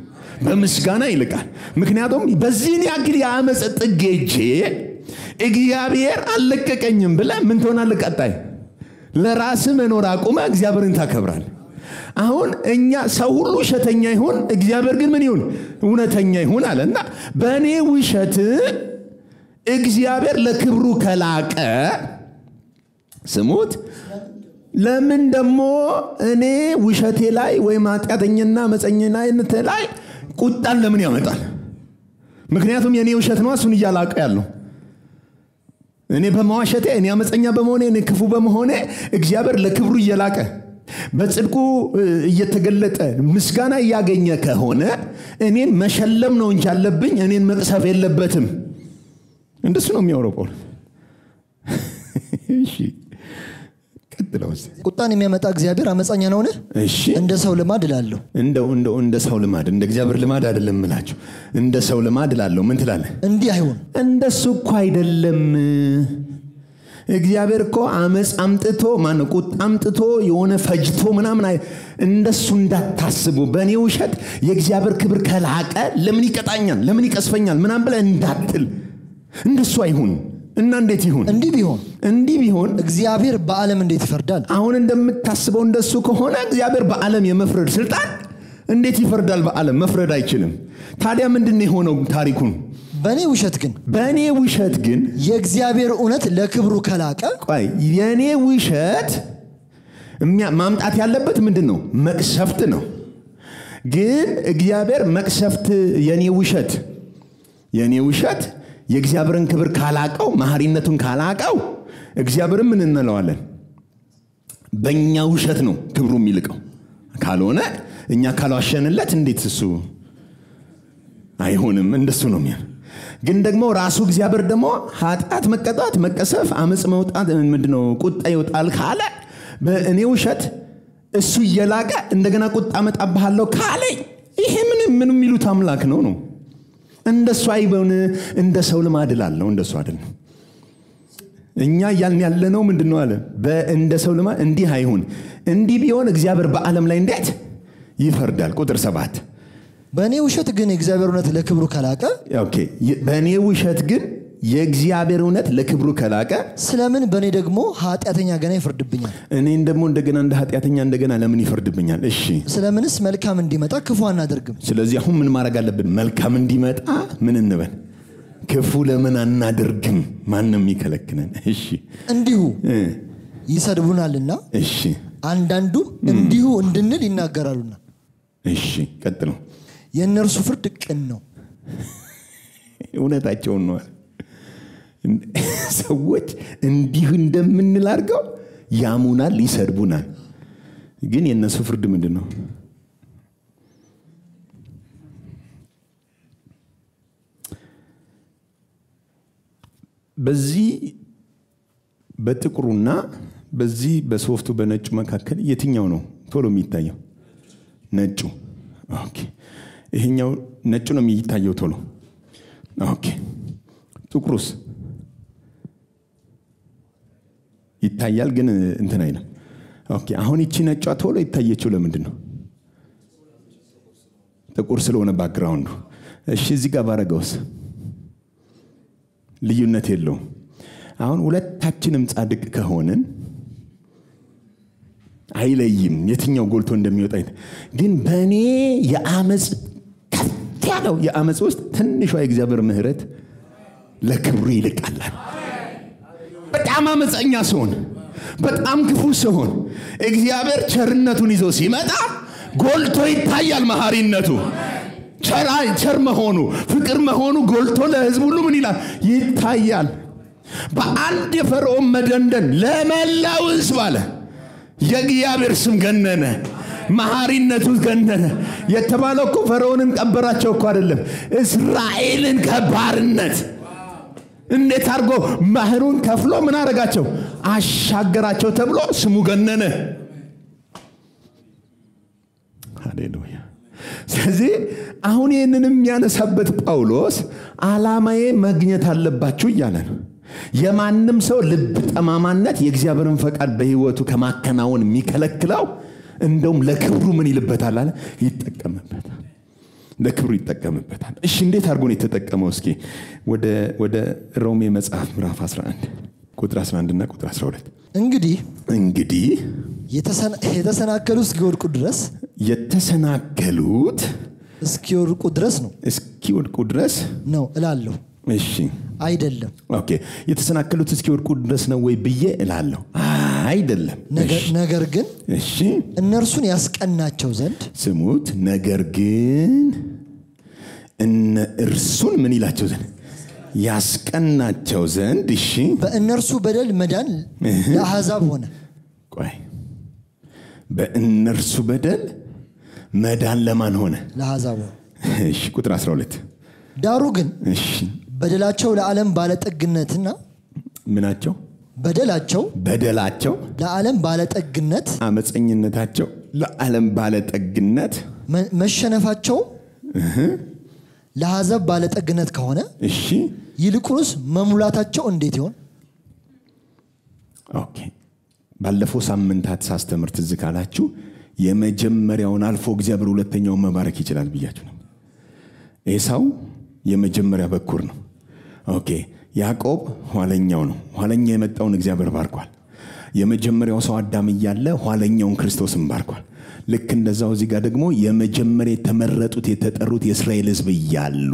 Speaker 1: በምስጋና ይልቃል ምክንያቱም በዚህን ያክል ያመጽ ጥጌጄ እግዚአብሔር አልለቀቀኝም ብለ ምን ትሆናለህ ቀጣይ ለራስ መኖር አቁመ እግዚአብሔርን ታከብራል አሁን እኛ ሰው ሁሉ ውሸተኛ ይሁን እግዚአብሔር ግን ምን ይሁን እውነተኛ ይሁን አለና በእኔ ውሸት እግዚአብሔር ለክብሩ ከላቀ ስሙት ለምን ደሞ እኔ ውሸቴ ላይ ወይ ማጥያተኛና መጸኘናይነት ላይ ቁጣን ለምን ያመጣል ምክንያቱም የኔ ውሸት ነው እሱን ይያላቀ ያለው እኔ በመዋሸቴ እኔ አመጸኛ በመሆኔ እኔ ክፉ በመሆኔ እግዚአብሔር ለክብሩ ይያላቀ በጽድቁ እየተገለጠ ምስጋና ያገኘ ከሆነ እኔን መሸለም ነው እንጂ አለብኝ እኔን መቅሰፍ የለበትም እንደሱ ነው የሚያወራው ጳውሎስ እሺ ቀጥለውስ
Speaker 2: ቁጣን የሚያመጣ እግዚአብሔር አመጻኛ ነውነ
Speaker 1: እሺ
Speaker 2: እንደ ሰው ልማድ እላለሁ
Speaker 1: እንደ ሰው ልማድ እንደ እግዚአብሔር ልማድ አይደለም እላችሁ እንደ ሰው ልማድ እላለሁ ምን ትላለህ
Speaker 2: እንዲህ አይሆን
Speaker 1: እንደሱ እኮ አይደለም እግዚአብሔር እኮ አመጽ አምጥቶ ማን ቁጣ አምጥቶ የሆነ ፈጅቶ ምናምን እንደሱ እንዳታስቡ በኔ ውሸት የእግዚአብሔር ክብር ከላቀ ለምን ይቀጣኛል ለምን ይቀስፈኛል ምናምን ብለ እንዳትል እንደሱ አይሁን እና እንዴት ይሁን እንዲህ ቢሆን
Speaker 2: እግዚአብሔር በዓለም እንዴት ይፈርዳል
Speaker 1: አሁን እንደምታስበው እንደሱ ከሆነ እግዚአብሔር በዓለም የመፍረድ ስልጣን እንዴት ይፈርዳል በዓለም መፍረድ አይችልም ታዲያ ምንድነው የሆነው ታሪኩን
Speaker 2: በኔ ውሸት ግን
Speaker 1: የእግዚአብሔር እውነት ለክብሩ ከላቀ ቆይ የኔ ውሸት ማምጣት ያለበት ምንድነው መቅሰፍት ነው ግን እግዚአብሔር መቅሰፍት የኔ ውሸት የእግዚአብሔርን ክብር ካላቀው መሐሪነቱን ካላቀው እግዚአብሔር ምን እንለዋለን በእኛ ውሸት ነው ክብሩ የሚልቀው ካልሆነ እኛ ካልዋሸንለት እንዴት እሱ አይሆንም እንደሱ ነው የሚያ ግን ደግሞ ራሱ እግዚአብሔር ደግሞ ኃጢአት መቀጣት መቀሰፍ አመጽ መውጣት ምንድነው ቁጣ ይወጣል ካለ በእኔ ውሸት እሱ ይላቀ እንደገና ቁጣ መጣባለው ካለ ይሄ ምን የሚሉት አምላክ ነው እንደሱ አይበውን እንደ ሰው ልማድ እላለሁ እንደሱ አይደለም እኛ ያለነው ምንድነው አለ በእንደ ሰው ልማድ እንዲህ አይሁን እንዲህ ቢሆን እግዚአብሔር በዓለም ላይ እንዴት ይፈርዳል ቁጥር 7
Speaker 2: በእኔ ውሸት ግን የእግዚአብሔር እውነት ለክብሩ ከላቀ
Speaker 1: ኦኬ በእኔ ውሸት ግን የእግዚአብሔር እውነት ለክብሩ ከላቀ
Speaker 2: ስለምን በእኔ ደግሞ ኃጢአተኛ ገና ይፈርድብኛል
Speaker 1: እኔን ደግሞ እንደገና እንደ ኃጢአተኛ እንደገና ለምን ይፈርድብኛል እሺ
Speaker 2: ስለምንስ መልካም እንዲመጣ ክፉ አናደርግም
Speaker 1: ስለዚህ አሁን ምን ማድረግ አለብን መልካም እንዲመጣ ምን እንበል ክፉ ለምን አናደርግም ማንንም ይከለክነን እሺ
Speaker 2: እንዲሁ ይሰድቡናልና
Speaker 1: እሺ
Speaker 2: አንዳንዱ እንዲሁ እንድንል ይናገራሉና
Speaker 1: እሺ ቀጥሉ
Speaker 2: የነርሱ ፍርድ ቅን ነው
Speaker 1: እውነታቸው ነው ሰዎች እንዲሁ እንደምንል አድርገው ያሙናል ይሰድቡናል ግን የነሱ ፍርድ ምንድነው በዚህ በጥቁሩና በዚህ በሶፍቱ በነጩ መካከል የትኛው ነው ቶሎ የሚታየው ነጩ ኦኬ ይሄኛው ነጩ ነው የሚታየው ቶሎ ኦኬ ጥቁሩስ ይታያል ግን እንትን አይደለም ኦኬ አሁን እቺ ነጯ ቶሎ ይታየችው ለምንድን ነው ጥቁር ስለሆነ ባክግራውንዱ እሺ እዚህ ጋር ባረጋውስ ልዩነት የለውም። አሁን ሁለታችንም ጻድቅ ከሆነን አይለይም የትኛው ጎልቶ እንደሚወጣ። ግን በእኔ የአመጽ ከፍ ያለው የአመጽ ውስጥ ትንሿ የእግዚአብሔር ምህረት ለክብሩ ይልቃል። በጣም አመፀኛ ሲሆን በጣም ክፉ ሲሆን እግዚአብሔር ቸርነቱን ይዞ ሲመጣ ጎልቶ ይታያል። መሐሪነቱ ቸር መሆኑ ፍቅር መሆኑ ጎልቶ ለሕዝብ ሁሉ ምን ይላል ይታያል። በአንድ የፈርዖን መደንደን ለመላው ሕዝብ አለ የእግዚአብሔር ስም ገነነ፣ መሐሪነቱ ገነነ። የተባለው እኮ ፈርዖንን ቀበራቸው እኮ አይደለም፣ እስራኤልን ከባርነት እንዴት አድርጎ ባህሩን ከፍሎ ምን አረጋቸው አሻገራቸው ተብሎ ስሙ ገነነ። ሃሌሉያ። ስለዚህ አሁን ይህንንም ያነሳበት ጳውሎስ ዓላማዬ ማግኘት አለባችሁ እያለ ነው። የማንም ሰው ልብ ጠማማነት የእግዚአብሔርን ፈቃድ በህይወቱ ከማከናወን የሚከለክለው እንደውም ለክብሩ ምን ይልበታል አለ ይጠቀምበታል። ለክብሩ ይጠቀምበታል። እሺ እንዴት አድርጎ ነው የተጠቀመው? እስኪ ወደ ሮሜ መጽሐፍ ምዕራፍ 11 ቁጥር 11 እና ቁጥር 12 እንግዲህ የተሰናከሉት እስኪወድቁ ድረስ ነው እላለሁ።
Speaker 2: እሺ አይደለም።
Speaker 1: ኦኬ የተሰናከሉት እስኪወድቁ ድረስ ነው ወይ ብዬ እላለሁ? አይደለም።
Speaker 2: ነገር ግን
Speaker 1: እሺ
Speaker 2: እነርሱን ያስቀናቸው ዘንድ
Speaker 1: ስሙት። ነገር ግን እነርሱን ምን ይላቸው ዘንድ ያስቀናቸው ዘንድ እሺ
Speaker 2: በእነርሱ በደል መዳን ለአሕዛብ ሆነ።
Speaker 1: ቆይ በእነርሱ በደል መዳን ለማን ሆነ?
Speaker 2: ለአሕዛብ።
Speaker 1: እሺ ቁጥር 12
Speaker 2: ዳሩ ግን
Speaker 1: እሺ
Speaker 2: በደላቸው ለዓለም ባለጠግነትና
Speaker 1: ምናቸው
Speaker 2: በደላቸው ለዓለም ባለጠግነት
Speaker 1: አመፀኝነታቸው ለዓለም ባለጠግነት
Speaker 2: መሸነፋቸው ለአሕዛብ ባለጠግነት ከሆነ
Speaker 1: እሺ
Speaker 2: ይልቁንስ መሙላታቸው እንዴት ይሆን?
Speaker 1: ኦኬ ባለፈው ሳምንታት ሳስተምር ትዝ ካላችሁ የመጀመሪያውን አልፎ እግዚአብሔር ሁለተኛውን መባረክ ይችላል ብያችሁ ነው። ኤሳው የመጀመሪያ በኩር ነው። ኦኬ ያዕቆብ ኋለኛው ነው። ኋለኛ የመጣውን እግዚአብሔር ባርኳል። የመጀመሪያው ሰው አዳም እያለ ኋለኛውን ክርስቶስን ባርኳል። ልክ እንደዛው እዚህ ጋር ደግሞ የመጀመሪያ የተመረጡት የተጠሩት የእስራኤል ሕዝብ እያሉ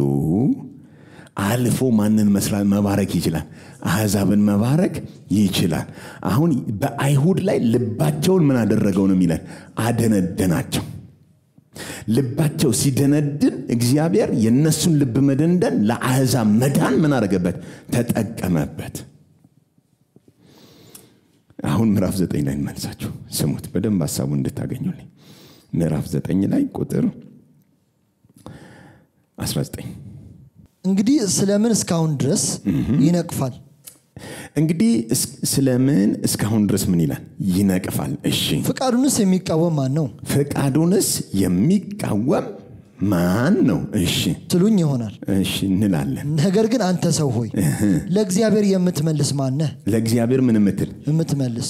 Speaker 1: አልፎ ማንን መባረክ ይችላል? አሕዛብን መባረክ ይችላል። አሁን በአይሁድ ላይ ልባቸውን ምን አደረገው ነው የሚለን? አደነደናቸው። ልባቸው ሲደነድን እግዚአብሔር የነሱን ልብ መደንደን ለአሕዛብ መዳን ምን አደረገበት? ተጠቀመበት። አሁን ምዕራፍ 9 ላይ እንመልሳችሁ። ስሙት በደንብ ሐሳቡን እንድታገኙልኝ። ምዕራፍ 9 ላይ ቁጥር 19
Speaker 2: እንግዲህ ስለምን እስካሁን ድረስ ይነቅፋል?
Speaker 1: እንግዲህ ስለምን እስካሁን ድረስ ምን ይላል? ይነቅፋል። እሺ
Speaker 2: ፍቃዱንስ የሚቃወም ማን ነው?
Speaker 1: ፍቃዱንስ የሚቃወም ማን ነው? እሺ
Speaker 2: ትሉኝ ይሆናል።
Speaker 1: እሺ እንላለን።
Speaker 2: ነገር ግን አንተ ሰው ሆይ ለእግዚአብሔር የምትመልስ ማን ነህ?
Speaker 1: ለእግዚአብሔር ምን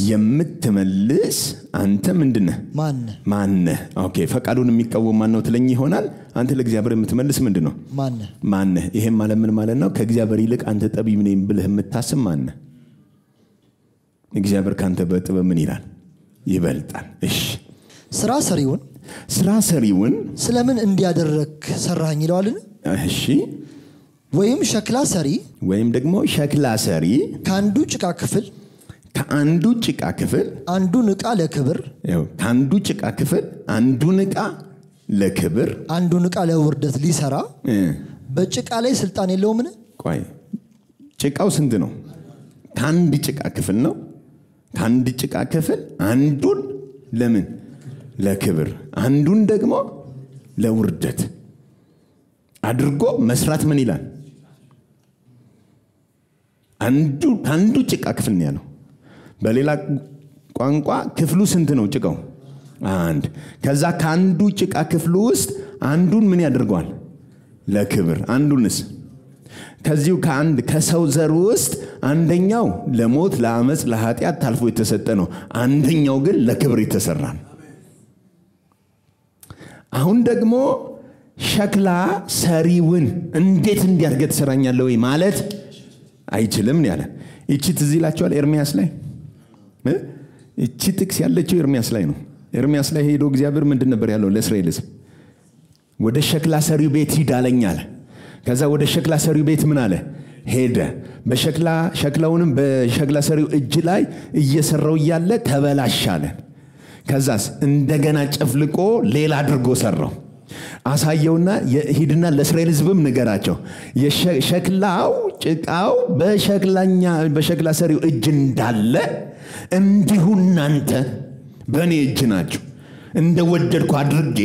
Speaker 1: የምትመልስ አንተ ምንድነህ? ማን ነህ? ኦኬ ፈቃዱን የሚቃወም ማን ነው ትለኝ ይሆናል። አንተ ለእግዚአብሔር የምትመልስ ምንድነው? ማን ነህ? ይሄም ማለት ምን ማለት ነው? ከእግዚአብሔር ይልቅ አንተ ጠቢብ ነኝ ብለህ የምታስብ ማን ነህ? እግዚአብሔር ካንተ በጥበብ ምን ይላል? ይበልጣል። እሺ ስራ ሰሪውን
Speaker 2: ስለምን እንዲያደርክ ሰራኝ ይለዋልን?
Speaker 1: እሺ
Speaker 2: ወይም ሸክላ ሰሪ ከአንዱ ጭቃ ክፍል አንዱን ዕቃ ለክብር
Speaker 1: ከአንዱ ጭቃ ክፍል አንዱን ዕቃ ለክብር
Speaker 2: አንዱን ዕቃ ለውርደት ሊሰራ በጭቃ ላይ ስልጣን የለውምን?
Speaker 1: ቆይ ጭቃው ስንት ነው? ከአንድ ጭቃ ክፍል ነው። ከአንድ ጭቃ ክፍል አንዱን ለምን? ለክብር አንዱን ደግሞ ለውርደት አድርጎ መስራት ምን ይላል? አንዱ ጭቃ ክፍል ነው ያለው። በሌላ ቋንቋ ክፍሉ ስንት ነው? ጭቃው አንድ። ከዛ ከአንዱ ጭቃ ክፍሉ ውስጥ አንዱን ምን ያደርገዋል? ለክብር። አንዱንስ ከዚሁ ከሰው ዘር ውስጥ አንደኛው ለሞት ለአመጽ ለኃጢአት ታልፎ የተሰጠ ነው። አንደኛው ግን ለክብር የተሰራ ነው። አሁን ደግሞ ሸክላ ሰሪውን እንዴት እንዲያርገት ሰራኛለህ ወይ ማለት አይችልም ያለ እቺ ትዝ ይላችኋል ኤርሚያስ ላይ እቺ ጥቅስ ያለችው ኤርሚያስ ላይ ነው። ኤርሚያስ ላይ ሄዶ እግዚአብሔር ምንድን ነበር ያለው ለእስራኤል ሕዝብ? ወደ ሸክላ ሰሪው ቤት ሂድ አለኝ አለ። ከዛ ወደ ሸክላ ሰሪው ቤት ምን አለ? ሄደ። ሸክላውንም በሸክላ ሰሪው እጅ ላይ እየሰራው እያለ ተበላሽ አለ። ከዛስ እንደገና ጨፍልቆ ሌላ አድርጎ ሰራው። አሳየውና ሂድና ለእስራኤል ሕዝብም ንገራቸው የሸክላው ጭቃው በሸክላ ሰሪው እጅ እንዳለ እንዲሁ እናንተ በእኔ እጅ ናችሁ፣ እንደወደድኩ አድርጌ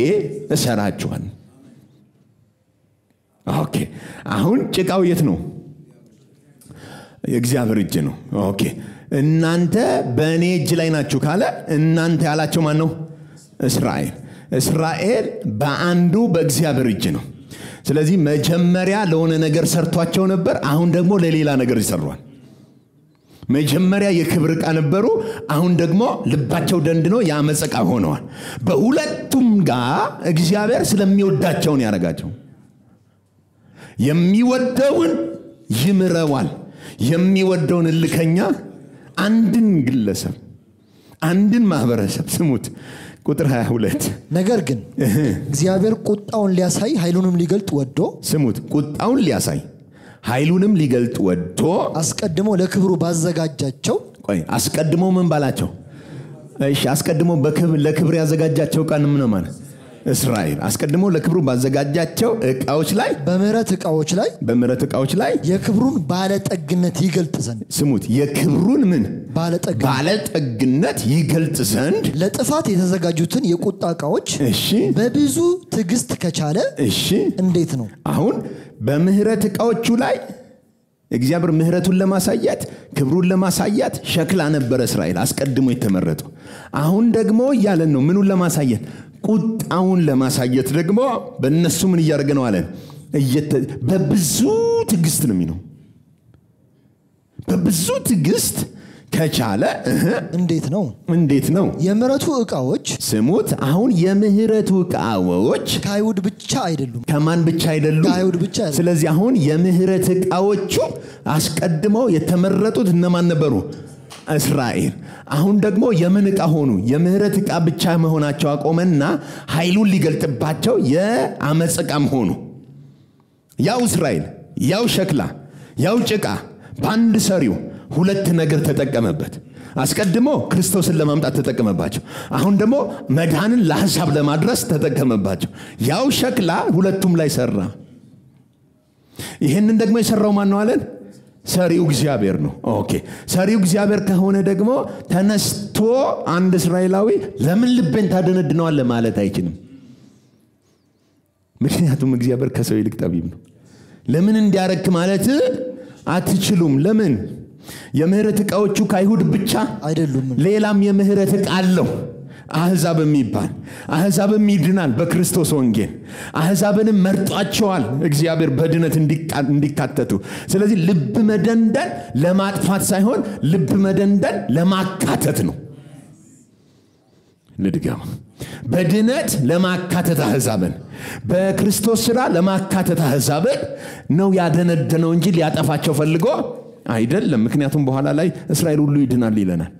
Speaker 1: እሰራችኋል። ኦኬ አሁን ጭቃው የት ነው? የእግዚአብሔር እጅ ነው። ኦኬ እናንተ በእኔ እጅ ላይ ናችሁ ካለ እናንተ ያላቸው ማን ነው? እስራኤል በአንዱ በእግዚአብሔር እጅ ነው። ስለዚህ መጀመሪያ ለሆነ ነገር ሰርቷቸው ነበር፣ አሁን ደግሞ ለሌላ ነገር ይሰሯል። መጀመሪያ የክብር ዕቃ ነበሩ፣ አሁን ደግሞ ልባቸው ደንድኖ የአመጽ ዕቃ ሆነዋል። በሁለቱም ጋር እግዚአብሔር ስለሚወዳቸው ነው ያደረጋቸው። የሚወደውን ይምረዋል። የሚወደውን እልከኛ አንድን ግለሰብ አንድን ማህበረሰብ ስሙት። ቁጥር 22
Speaker 2: ነገር ግን እግዚአብሔር ቁጣውን ሊያሳይ ኃይሉንም ሊገልጥ ወዶ
Speaker 1: ስሙት። ቁጣውን ሊያሳይ ኃይሉንም ሊገልጥ ወዶ
Speaker 2: አስቀድሞ ለክብሩ ባዘጋጃቸው
Speaker 1: አስቀድሞ ምን ባላቸው? እሺ አስቀድሞ ለክብር ያዘጋጃቸው ቀን ምን ማለት? እስራኤል አስቀድሞ ለክብሩ ባዘጋጃቸው ዕቃዎች ላይ በምህረት ዕቃዎች ላይ የክብሩን ባለጠግነት ይገልጥ ዘንድ ስሙት። የክብሩን ምን ባለጠግነት ይገልጥ ዘንድ ለጥፋት የተዘጋጁትን የቁጣ ዕቃዎች በብዙ ትዕግስት ከቻለ እንዴት ነው? አሁን በምህረት ዕቃዎቹ ላይ እግዚአብሔር ምህረቱን ለማሳየት ክብሩን ለማሳየት ሸክላ ነበር እስራኤል አስቀድሞ የተመረጠው። አሁን ደግሞ ያለን ነው ምኑን ለማሳየት? ቁጣውን ለማሳየት ደግሞ በእነሱ ምን እያደረገ ነው አለን? በብዙ ትዕግስት ነው የሚለው። በብዙ ትዕግስት ከቻለ እንዴት ነው? የምህረቱ ዕቃዎች ስሙት። አሁን የምህረቱ ዕቃዎች ከአይሁድ ብቻ አይደሉም። ከማን ብቻ አይደሉም? ከአይሁድ ብቻ አይደሉም። ስለዚህ አሁን የምህረት ዕቃዎቹ አስቀድመው የተመረጡት እነማን ነበሩ? እስራኤል። አሁን ደግሞ የምን ዕቃ ሆኑ? የምህረት ዕቃ ብቻ መሆናቸው አቆመና ኃይሉን ሊገልጥባቸው የአመጽ ዕቃም ሆኑ። ያው እስራኤል ያው ሸክላ ያው ጭቃ በአንድ ሰሪው ሁለት ነገር ተጠቀመበት። አስቀድሞ ክርስቶስን ለማምጣት ተጠቀመባቸው። አሁን ደግሞ መዳንን ለሐሳብ ለማድረስ ተጠቀመባቸው። ያው ሸክላ ሁለቱም ላይ ሰራ። ይሄንን ደግሞ የሰራው ማን ነው አለን? ሰሪው እግዚአብሔር ነው። ኦኬ ሰሪው እግዚአብሔር ከሆነ ደግሞ ተነስቶ አንድ እስራኤላዊ ለምን ልቤን ታደነድነዋለህ ማለት አይችልም። ምክንያቱም እግዚአብሔር ከሰው ይልቅ ጠቢብ ነው። ለምን እንዲያረክ ማለት አትችሉም። ለምን? የምህረት ዕቃዎቹ ከአይሁድ ብቻ አይደሉም፣ ሌላም የምህረት ዕቃ አለው። አሕዛብም ይባል አሕዛብም ይድናል በክርስቶስ ወንጌል። አሕዛብንም መርጧቸዋል እግዚአብሔር በድነት እንዲካተቱ። ስለዚህ ልብ መደንደን ለማጥፋት ሳይሆን ልብ መደንደን ለማካተት ነው። ልድገም። በድነት ለማካተት አሕዛብን፣ በክርስቶስ ሥራ ለማካተት አሕዛብን ነው ያደነደነው እንጂ ሊያጠፋቸው ፈልጎ አይደለም። ምክንያቱም በኋላ ላይ እስራኤል ሁሉ ይድናል ይለናል።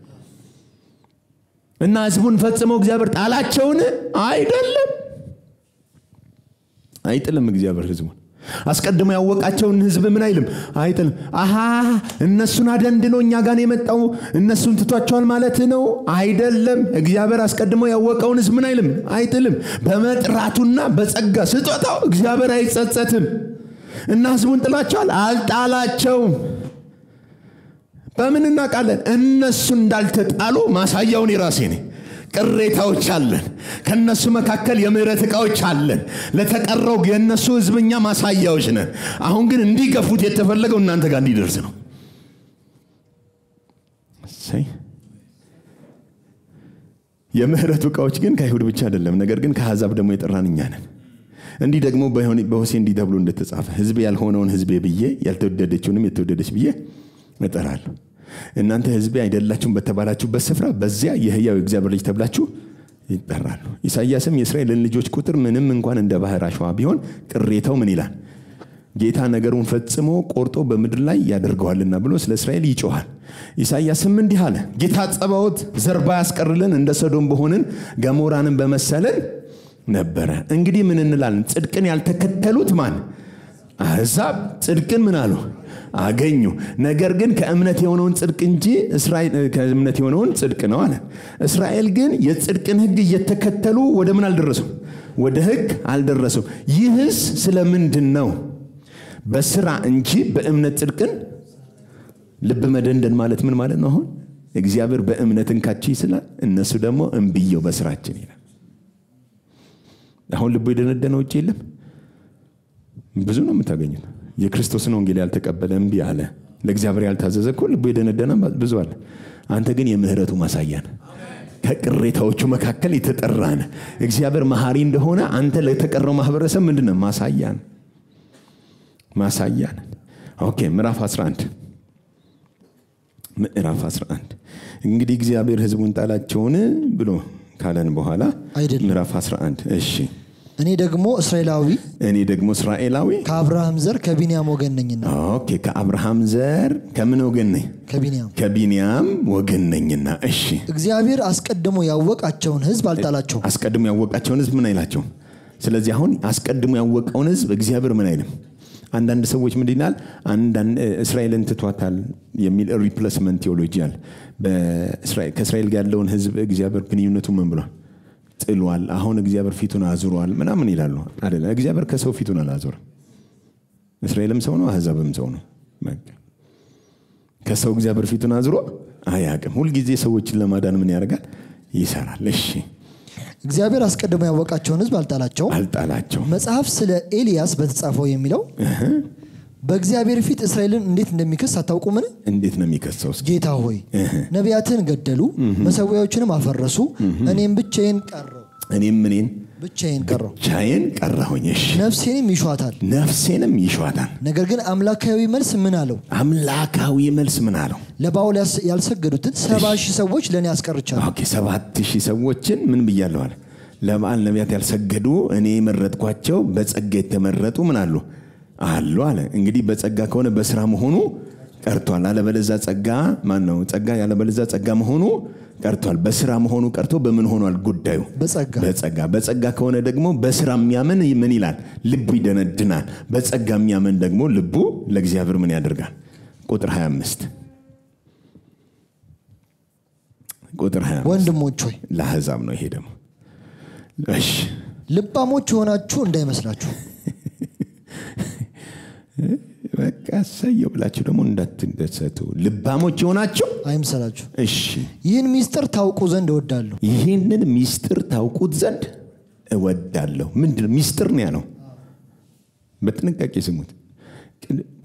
Speaker 1: እና ሕዝቡን ፈጽመው እግዚአብሔር ጣላቸውን አይደለም። አይጥልም እግዚአብሔር ሕዝቡን። አስቀድሞ ያወቃቸውን ሕዝብ ምን አይልም? አይጥልም። እነሱን አደንድኖ እኛ ጋር የመጣው እነሱን ትቷቸዋል ማለት ነው አይደለም። እግዚአብሔር አስቀድሞ ያወቀውን ሕዝብ ምን አይልም? አይጥልም። በመጥራቱና በጸጋ ስጦታው እግዚአብሔር አይጸጸትም። እና ሕዝቡን ጥላቸዋል? አልጣላቸውም። በምን እናውቃለን? እነሱ እንዳልተጣሉ ማሳያውን የራሴ ነኝ። ቅሬታዎች አለን፣ ከነሱ መካከል የምህረት ዕቃዎች አለን። ለተቀረው የነሱ ሕዝብኛ ማሳያዎች ነን። አሁን ግን እንዲገፉት የተፈለገው እናንተ ጋር እንዲደርስ ነው። የምህረት ዕቃዎች ግን ከአይሁድ ብቻ አይደለም፣ ነገር ግን ከአሕዛብ ደግሞ የጠራን እኛ ነን። እንዲህ ደግሞ በሆሴዕ እንዲህ ተብሎ እንደተጻፈ ሕዝቤ ያልሆነውን ሕዝቤ ብዬ ያልተወደደችውንም የተወደደች ብዬ እጠራለሁ። እናንተ ሕዝቤ አይደላችሁም በተባላችሁበት ስፍራ በዚያ የሕያው እግዚአብሔር ልጅ ተብላችሁ ይጠራሉ። ኢሳይያስም የእስራኤልን ልጆች ቁጥር ምንም እንኳን እንደ ባህር አሸዋ ቢሆን ቅሬታው ምን ይላል? ጌታ ነገሩን ፈጽሞ ቆርጦ በምድር ላይ ያደርገዋልና ብሎ ስለ እስራኤል ይጮሃል። ኢሳይያስም እንዲህ አለ፣ ጌታ ጸባዖት ዘርባ ያስቀርልን እንደ ሰዶም በሆንን ገሞራንም በመሰለን ነበረ። እንግዲህ ምን እንላለን? ጽድቅን ያልተከተሉት ማን? አሕዛብ ጽድቅን ምን አሉ? አገኙ። ነገር ግን ከእምነት የሆነውን ጽድቅ እንጂ እስራኤል ከእምነት የሆነውን ጽድቅ ነው አለ። እስራኤል ግን የጽድቅን ሕግ እየተከተሉ ወደ ምን አልደረሱም? ወደ ሕግ አልደረሱም። ይህስ ስለምንድን ነው? በስራ እንጂ በእምነት ጽድቅን ልብ መደንደን ማለት ምን ማለት ነው? አሁን እግዚአብሔር በእምነትን ካቺ ይስላል፣ እነሱ ደግሞ እንብየው በስራችን ይላል። አሁን ልቡ የደነደነው ውጪ የለም። ብዙ ነው የምታገኙት። የክርስቶስን ወንጌል ያልተቀበለ እንቢ አለ፣ ለእግዚአብሔር ያልታዘዘ እኮ ልቡ የደነደነ ብዙ አለ። አንተ ግን የምህረቱ ማሳያ ነህ። ከቅሬታዎቹ መካከል የተጠራ ነህ። እግዚአብሔር መሐሪ እንደሆነ አንተ ለተቀረው ማህበረሰብ ምንድነው? ማሳያ ነህ። ማሳያ ነህ። ኦኬ ምዕራፍ 11 እንግዲህ እግዚአብሔር ሕዝቡን ጣላቸውን ብሎ ካለን በኋላ ምዕራፍ 11 እሺ
Speaker 2: እኔ ደግሞ እስራኤላዊ ከአብርሃም ዘር ከቢንያም ወገን ነኝና።
Speaker 1: ኦኬ ከአብርሃም ዘር ከምን ወገን ነኝ? ከቢንያም ወገን ነኝና። እሺ
Speaker 2: እግዚአብሔር አስቀድሞ ያወቃቸውን ሕዝብ አልጣላቸውም።
Speaker 1: አስቀድሞ ያወቃቸውን ሕዝብ ምን አይላቸውም? ስለዚህ አሁን አስቀድሞ ያወቀውን ሕዝብ እግዚአብሔር ምን አይልም። አንዳንድ ሰዎች ምን ይላል? አንዳንድ እስራኤልን ትቷታል የሚል ሪፕሌስመንት ቴዎሎጂ አለ። ከእስራኤል ጋር ያለውን ሕዝብ እግዚአብሔር ግንኙነቱ ምን ብሏል? ጥሏል። አሁን እግዚአብሔር ፊቱን አዙሯል ምናምን ይላሉ። አይደለም፣ እግዚአብሔር ከሰው ፊቱን አላዞረም። እስራኤልም ሰው ነው፣ አሕዛብም ሰው ነው። ከሰው እግዚአብሔር ፊቱን አዙሮ አያውቅም። ሁሉ ጊዜ ሰዎችን ለማዳን ምን ያደርጋል? ይሰራል። እሺ
Speaker 2: እግዚአብሔር አስቀድሞ ያወቃቸውን ሕዝብ አልጣላቸውም። መጽሐፍ ስለ ኤልያስ በተጻፈው የሚለው በእግዚአብሔር ፊት እስራኤልን እንዴት እንደሚከስ አታውቁምን?
Speaker 1: እንዴት ነው የሚከሰው?
Speaker 2: ጌታ ሆይ ነቢያትን ገደሉ፣ መሠዊያዎችንም አፈረሱ፣ እኔም ብቻዬን ቀረሁኝ። እሺ ነፍሴንም ይሿታል። ነገር ግን አምላካዊ መልስ ምን አለው? ለባኦል ያልሰገዱትን 70,000 ሰዎች ለኔ አስቀርቻለሁ።
Speaker 1: ኦኬ 7,000 ሰዎችን ምን ብያለሁ አለ? ለባል ነቢያት ያልሰገዱ እኔ የመረጥኳቸው በጸጋ የተመረጡ ምን አሉ አለ። እንግዲህ በጸጋ ከሆነ በስራ መሆኑ ቀርቷል። አለበለዚያ ጸጋ ማን ነው? ጸጋ ያለበለዚያ ጸጋ መሆኑ ቀርቷል። በስራ መሆኑ ቀርቶ በምን ሆኗል ጉዳዩ? በጸጋ ከሆነ ደግሞ በስራ የሚያምን ምን ይላል? ልቡ ይደነድናል። በጸጋ የሚያምን ደግሞ ልቡ ለእግዚአብሔር ምን ያደርጋል? ቁጥር 25
Speaker 2: ወንድሞች ሆይ
Speaker 1: ለአሕዛብ ነው ይሄ ደግሞ። እሺ
Speaker 2: ልባሞች ሆናችሁ እንዳይመስላችሁ
Speaker 1: በቃ ሰየው ብላችሁ ደግሞ እንዳትደሰቱ። ልባሞች ሆናችሁ
Speaker 2: አይምሰላችሁ።
Speaker 1: እሺ
Speaker 2: ይህንን ሚስጥር ታውቁት ዘንድ እወዳለሁ። ምንድነው ሚስጥር ነው ያለው? በጥንቃቄ ስሙት።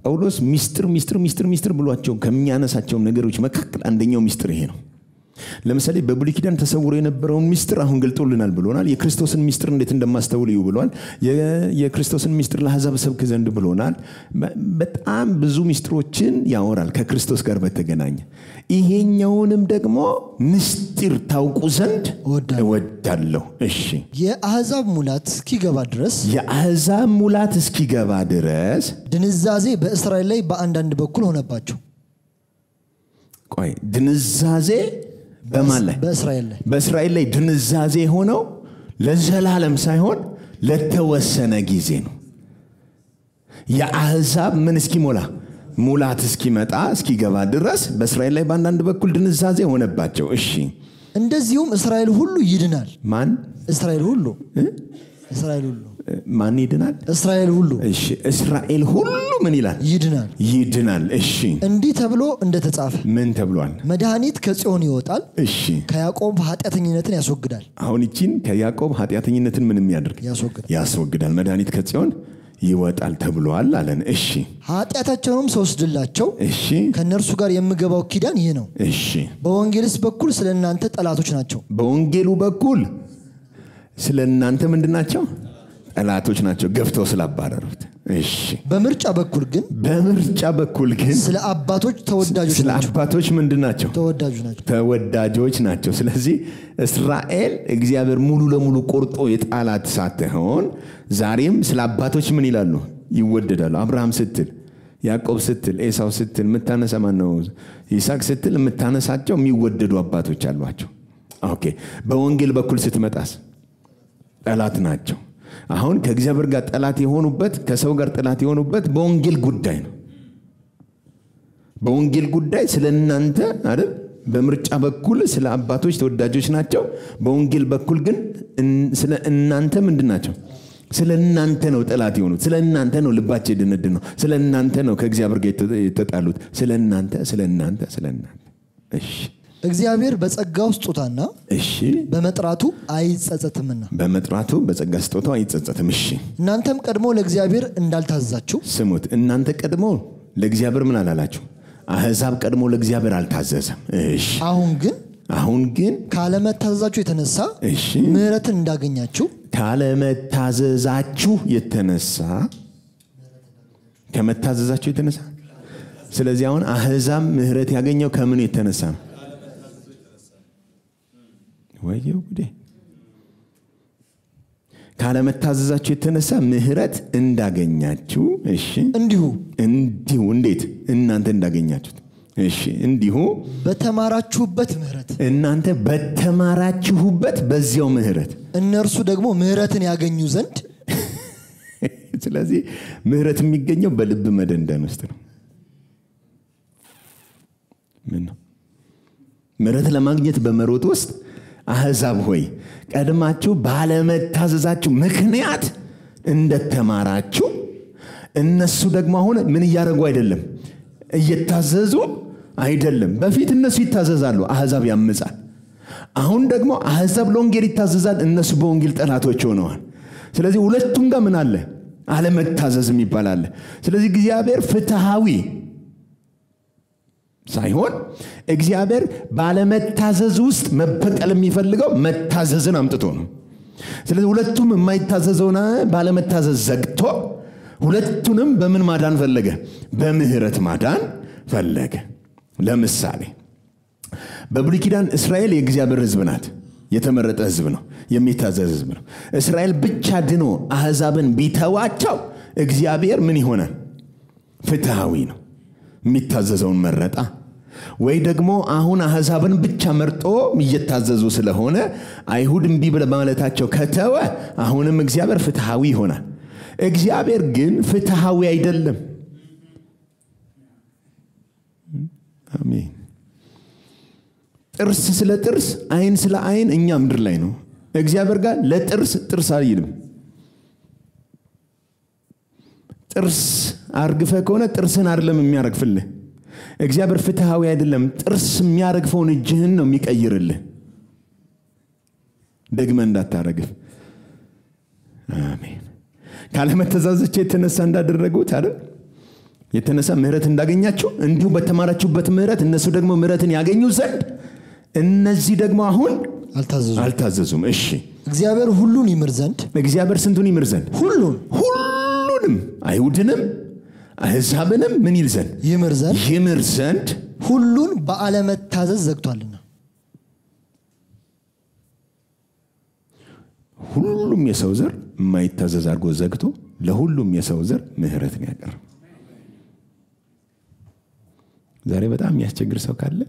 Speaker 2: ጳውሎስ ሚስጥር ብሏቸው ከሚያነሳቸው ነገሮች መካከል አንደኛው ሚስጥር ይሄ ነው። ለምሳሌ በብሉይ ኪዳን ተሰውሮ የነበረውን ሚስጥር አሁን ገልጦልናል ብሎናል። የክርስቶስን ሚስጥር እንዴት እንደማስተውል እዩ ብሏል። የክርስቶስን ሚስጥር ለአሕዛብ ሰብክ ዘንድ ብሎናል። በጣም ብዙ ሚስጥሮችን ያወራል ከክርስቶስ ጋር በተገናኘ። ይሄኛውንም ደግሞ ምስጢር ታውቁ ዘንድ እወዳለሁ። እሺ የአሕዛብ
Speaker 1: ሙላት እስኪገባ ድረስ
Speaker 2: ድንዛዜ በእስራኤል ላይ በአንዳንድ በኩል ሆነባቸው።
Speaker 1: ቆይ ድንዛዜ በማን ላይ? በእስራኤል ላይ ድንዛዜ ሆነው ለዘላለም ሳይሆን ለተወሰነ ጊዜ ነው። የአሕዛብ ምን እስኪሞላ ሙላት እስኪመጣ እስኪገባ ድረስ በእስራኤል ላይ በአንዳንድ በኩል ድንዛዜ ሆነባቸው። እሺ
Speaker 2: እንደዚሁም እስራኤል ሁሉ ይድናል።
Speaker 1: ማን?
Speaker 2: እስራኤል ሁሉ
Speaker 1: ማን ይድናል?
Speaker 2: እስራኤል ሁሉ።
Speaker 1: እሺ እስራኤል ሁሉ ምን ይላል? ይድናል። እሺ
Speaker 2: እንዲህ ተብሎ እንደተጻፈ
Speaker 1: ምን ተብሏል?
Speaker 2: መድኃኒት ከጽዮን ይወጣል፣
Speaker 1: እሺ
Speaker 2: ከያዕቆብ ኃጢአተኝነትን ያስወግዳል።
Speaker 1: አሁን እቺን ከያዕቆብ ኃጢአተኝነትን ምን የሚያደርግ ያስወግዳል። መድኃኒት ከጽዮን ይወጣል ተብሏል አለን። እሺ
Speaker 2: ኃጢአታቸውንም ስወስድላቸው
Speaker 1: እሺ
Speaker 2: ከነርሱ ጋር የምገባው ኪዳን ይህ ነው።
Speaker 1: እሺ
Speaker 2: በወንጌልስ በኩል ስለናንተ ጠላቶች ናቸው።
Speaker 1: በወንጌሉ በኩል ስለናንተ ምንድናቸው? ጠላቶች ናቸው፣ ገፍተው ስላባረሩት። እሺ በምርጫ በኩል ግን
Speaker 2: ስለ አባቶች ተወዳጆች ናቸው።
Speaker 1: ስለ አባቶች ምንድናቸው? ተወዳጆች ናቸው። ስለዚህ እስራኤል እግዚአብሔር ሙሉ ለሙሉ ቆርጦ የጣላት ሳትሆን ዛሬም ስለ አባቶች ምን ይላሉ?
Speaker 2: ይወደዳሉ። አብርሃም ስትል ያዕቆብ ስትል ኤሳው ስትል የምታነሳ ማን ነው? ይስሐቅ ስትል የምታነሳቸው የሚወደዱ አባቶች አሏቸው። ኦኬ በወንጌል በኩል ስትመጣስ ጠላት ናቸው። አሁን ከእግዚአብሔር ጋር ጠላት የሆኑበት ከሰው ጋር ጠላት የሆኑበት በወንጌል ጉዳይ ነው። በወንጌል ጉዳይ ስለናንተ አይደል? በምርጫ በኩል ስለ አባቶች ተወዳጆች ናቸው። በወንጌል በኩል ግን ስለ እናንተ ምንድናቸው? ስለ እናንተ ነው ጠላት የሆኑት። ስለ እናንተ ነው ልባቸው የደነደነው። ስለ እናንተ ነው ከእግዚአብሔር ጋር የተጣሉት። ስለ እናንተ። እሺ
Speaker 3: እግዚአብሔር በጸጋው ስጦታና
Speaker 2: እሺ
Speaker 3: በመጥራቱ አይጸጸትምና
Speaker 2: በመጥራቱ በጸጋ ስጦታው አይጸጸትም። እሺ
Speaker 3: እናንተም ቀድሞ ለእግዚአብሔር እንዳልታዘዛችሁ
Speaker 2: ስሙት። እናንተ ቀድሞ ለእግዚአብሔር ምን አላላችሁ? አሕዛብ ቀድሞ ለእግዚአብሔር አልታዘዘም። እሺ አሁን ግን ካለመታዘዛችሁ የተነሳ ምህረትን እንዳገኛችሁ ከመታዘዛችሁ የተነሳ ስለዚህ አሁን አሕዛብ ምህረት ያገኘው ከምን የተነሳ ነው? ወይዬው ጉዴ! ካለመታዘዛችሁ የተነሳ ምህረት እንዳገኛችሁ። እሺ
Speaker 3: እንዲሁ
Speaker 2: እንዴት እናንተ እንዳገኛችሁት? እሺ እንዲሁ
Speaker 3: በተማራችሁበት ምህረት
Speaker 2: እናንተ በተማራችሁበት በዚያው ምህረት
Speaker 3: እነርሱ ደግሞ ምህረትን ያገኙ ዘንድ።
Speaker 2: ስለዚህ ምህረት የሚገኘው በልብ መደንደን ውስጥ ነው። ምን ነው ምህረት ለማግኘት በመሮጥ ውስጥ አሕዛብ ሆይ ቀድማችሁ ባለመታዘዛችሁ ምክንያት እንደተማራችሁ እነሱ ደግሞ አሁን ምን እያደረጉ አይደለም? እየታዘዙ አይደለም። በፊት እነሱ ይታዘዛሉ፣ አሕዛብ ያምጻል። አሁን ደግሞ አሕዛብ ለወንጌል ይታዘዛል፣ እነሱ በወንጌል ጠላቶች ሆነዋል። ስለዚህ ሁለቱም ጋር ምን አለ? አለመታዘዝ የሚባል አለ። ስለዚህ እግዚአብሔር ፍትሃዊ ሳይሆን እግዚአብሔር ባለመታዘዝ ውስጥ መበቀል የሚፈልገው መታዘዝን አምጥቶ ነው። ስለዚህ ሁለቱም የማይታዘዘውና ባለመታዘዝ ዘግቶ ሁለቱንም በምን ማዳን ፈለገ? በምህረት ማዳን ፈለገ። ለምሳሌ በብሉይ ኪዳን እስራኤል የእግዚአብሔር ሕዝብ ናት። የተመረጠ ሕዝብ ነው፣ የሚታዘዝ ሕዝብ ነው። እስራኤል ብቻ ድኖ አሕዛብን ቢተዋቸው እግዚአብሔር ምን ይሆናል? ፍትሃዊ ነው። የሚታዘዘውን መረጣ። ወይ ደግሞ አሁን አሕዛብን ብቻ መርጦ እየታዘዙ ስለሆነ አይሁድ እምቢ በማለታቸው ከተወ አሁንም እግዚአብሔር ፍትሃዊ ይሆናል። እግዚአብሔር ግን ፍትሃዊ አይደለም። አሜን። ጥርስ ስለ ጥርስ፣ አይን ስለ አይን እኛ ምድር ላይ ነው። እግዚአብሔር ጋር ለጥርስ ጥርስ አይልም። ጥርስ አርግፈ ከሆነ ጥርስን አይደለም የሚያረግፍልህ። እግዚአብሔር ፍትሃዊ አይደለም። ጥርስ የሚያረግፈውን እጅህን ነው የሚቀይርልህ፣ ደግመ እንዳታረግፍ። አሜን። ካለመታዘዛቸው የተነሳ እንዳደረጉት አይደል? የተነሳ ምህረት እንዳገኛችሁ እንዲሁ በተማራችሁበት ምህረት እነሱ ደግሞ ምህረትን ያገኙ ዘንድ እነዚህ ደግሞ አሁን አልታዘዙም። እሺ
Speaker 3: እግዚአብሔር ሁሉን ይምር ዘንድ
Speaker 2: እግዚአብሔር ስንቱን ይምር ዘንድ? ሁሉንም አይሁድንም አሕዛብንም ምን ይል ዘንድ? ይምር ዘንድ
Speaker 3: ሁሉን በአለመታዘዝ ዘግቷልና።
Speaker 2: ሁሉም የሰው ዘር የማይታዘዝ አድርጎ ዘግቶ ለሁሉም የሰው ዘር ምህረትን ያቀርብ። ዛሬ በጣም የሚያስቸግር ሰው ካለ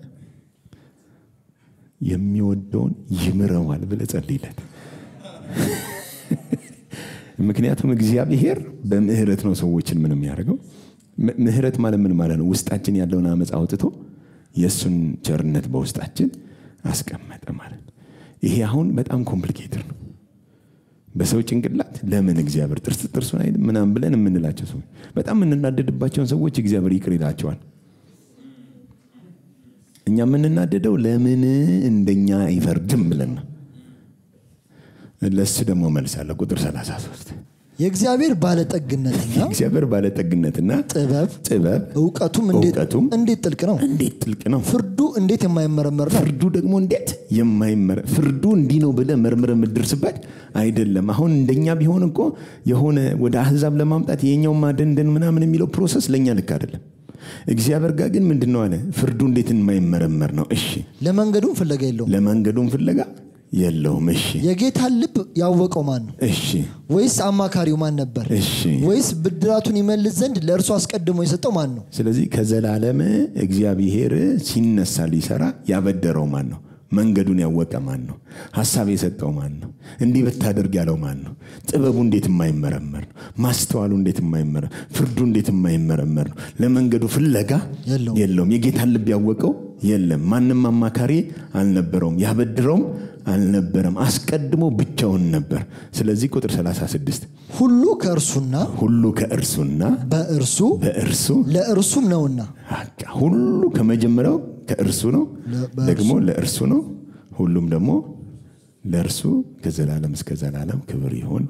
Speaker 2: የሚወደውን ይምረዋል ብለህ ጸልይለት። ምክንያቱም እግዚአብሔር በምህረት ነው ሰዎችን ምንም ያደርገው። ምህረት ማለት ምን ማለት ነው? ውስጣችን ያለውን አመጽ አውጥቶ የሱን ቸርነት በውስጣችን አስቀመጠ ማለት። ይሄ አሁን በጣም ኮምፕሊኬትድ ነው። በሰው ጭንቅላት ለምን እግዚአብሔር ጥርሱን አይደል ምናምን ብለን የምንላቸው ሰዎች በጣም የምንናደድባቸውን ሰዎች እግዚአብሔር ይቅር ይላቸዋል። እኛ የምንናደደው ለምን እንደኛ አይፈርድም ብለን ነው። ለሱ ደግሞ መልስ አለ። ቁጥር 33
Speaker 3: የእግዚአብሔር ባለጠግነትና
Speaker 2: ጥበብ
Speaker 3: ዕውቀቱም እንዴት ጥልቅ ነው። ፍርዱ እንዴት የማይመረመር ነው።
Speaker 2: ፍርዱ ደግሞ እንዴት የማይመረመር። ፍርዱ እንዲህ ነው ብለህ መርምረህ የምትደርስበት አይደለም። አሁን እንደኛ ቢሆን እኮ የሆነ ወደ አሕዛብ ለማምጣት የኛው ማደንደን ምናምን የሚለው ፕሮሰስ ለኛ ልክ አይደለም። እግዚአብሔር ጋር ግን ምንድነው አለ? ፍርዱ እንዴት የማይመረመር ነው። እሺ
Speaker 3: ለመንገዱም ፍለጋ
Speaker 2: የለውም እሺ
Speaker 3: የጌታን ልብ ያወቀው ማን ነው
Speaker 2: እሺ
Speaker 3: ወይስ አማካሪው ማን ነበር
Speaker 2: እሺ
Speaker 3: ወይስ ብድራቱን ይመልስ ዘንድ ለእርሱ አስቀድሞ የሰጠው ማን ነው
Speaker 2: ስለዚህ ከዘላለም እግዚአብሔር ሲነሳ ሊሰራ ያበደረው ማን ነው መንገዱን ያወቀ ማን ነው ሐሳብ የሰጠው ማን ነው እንዲህ ብታደርግ ያለው ማን ነው ጥበቡ እንዴት የማይመረመር ነው ማስተዋሉ እንዴት የማይመረመር ፍርዱ እንዴት የማይመረመር ነው ለመንገዱ ፍለጋ የለውም የጌታን ልብ ያወቀው የለም ማንንም አማካሪ አልነበረውም ያበድረውም አልነበረም አስቀድሞ ብቻውን ነበር ስለዚህ ቁጥር 36
Speaker 3: ሁሉ ከእርሱና በእርሱ ለእርሱም ነውና
Speaker 2: ሁሉ ከመጀመሪያው ከእርሱ ነው ደግሞ ለእርሱ ነው ሁሉም ደግሞ ለእርሱ ከዘላለም እስከ ዘላለም ክብር ይሁን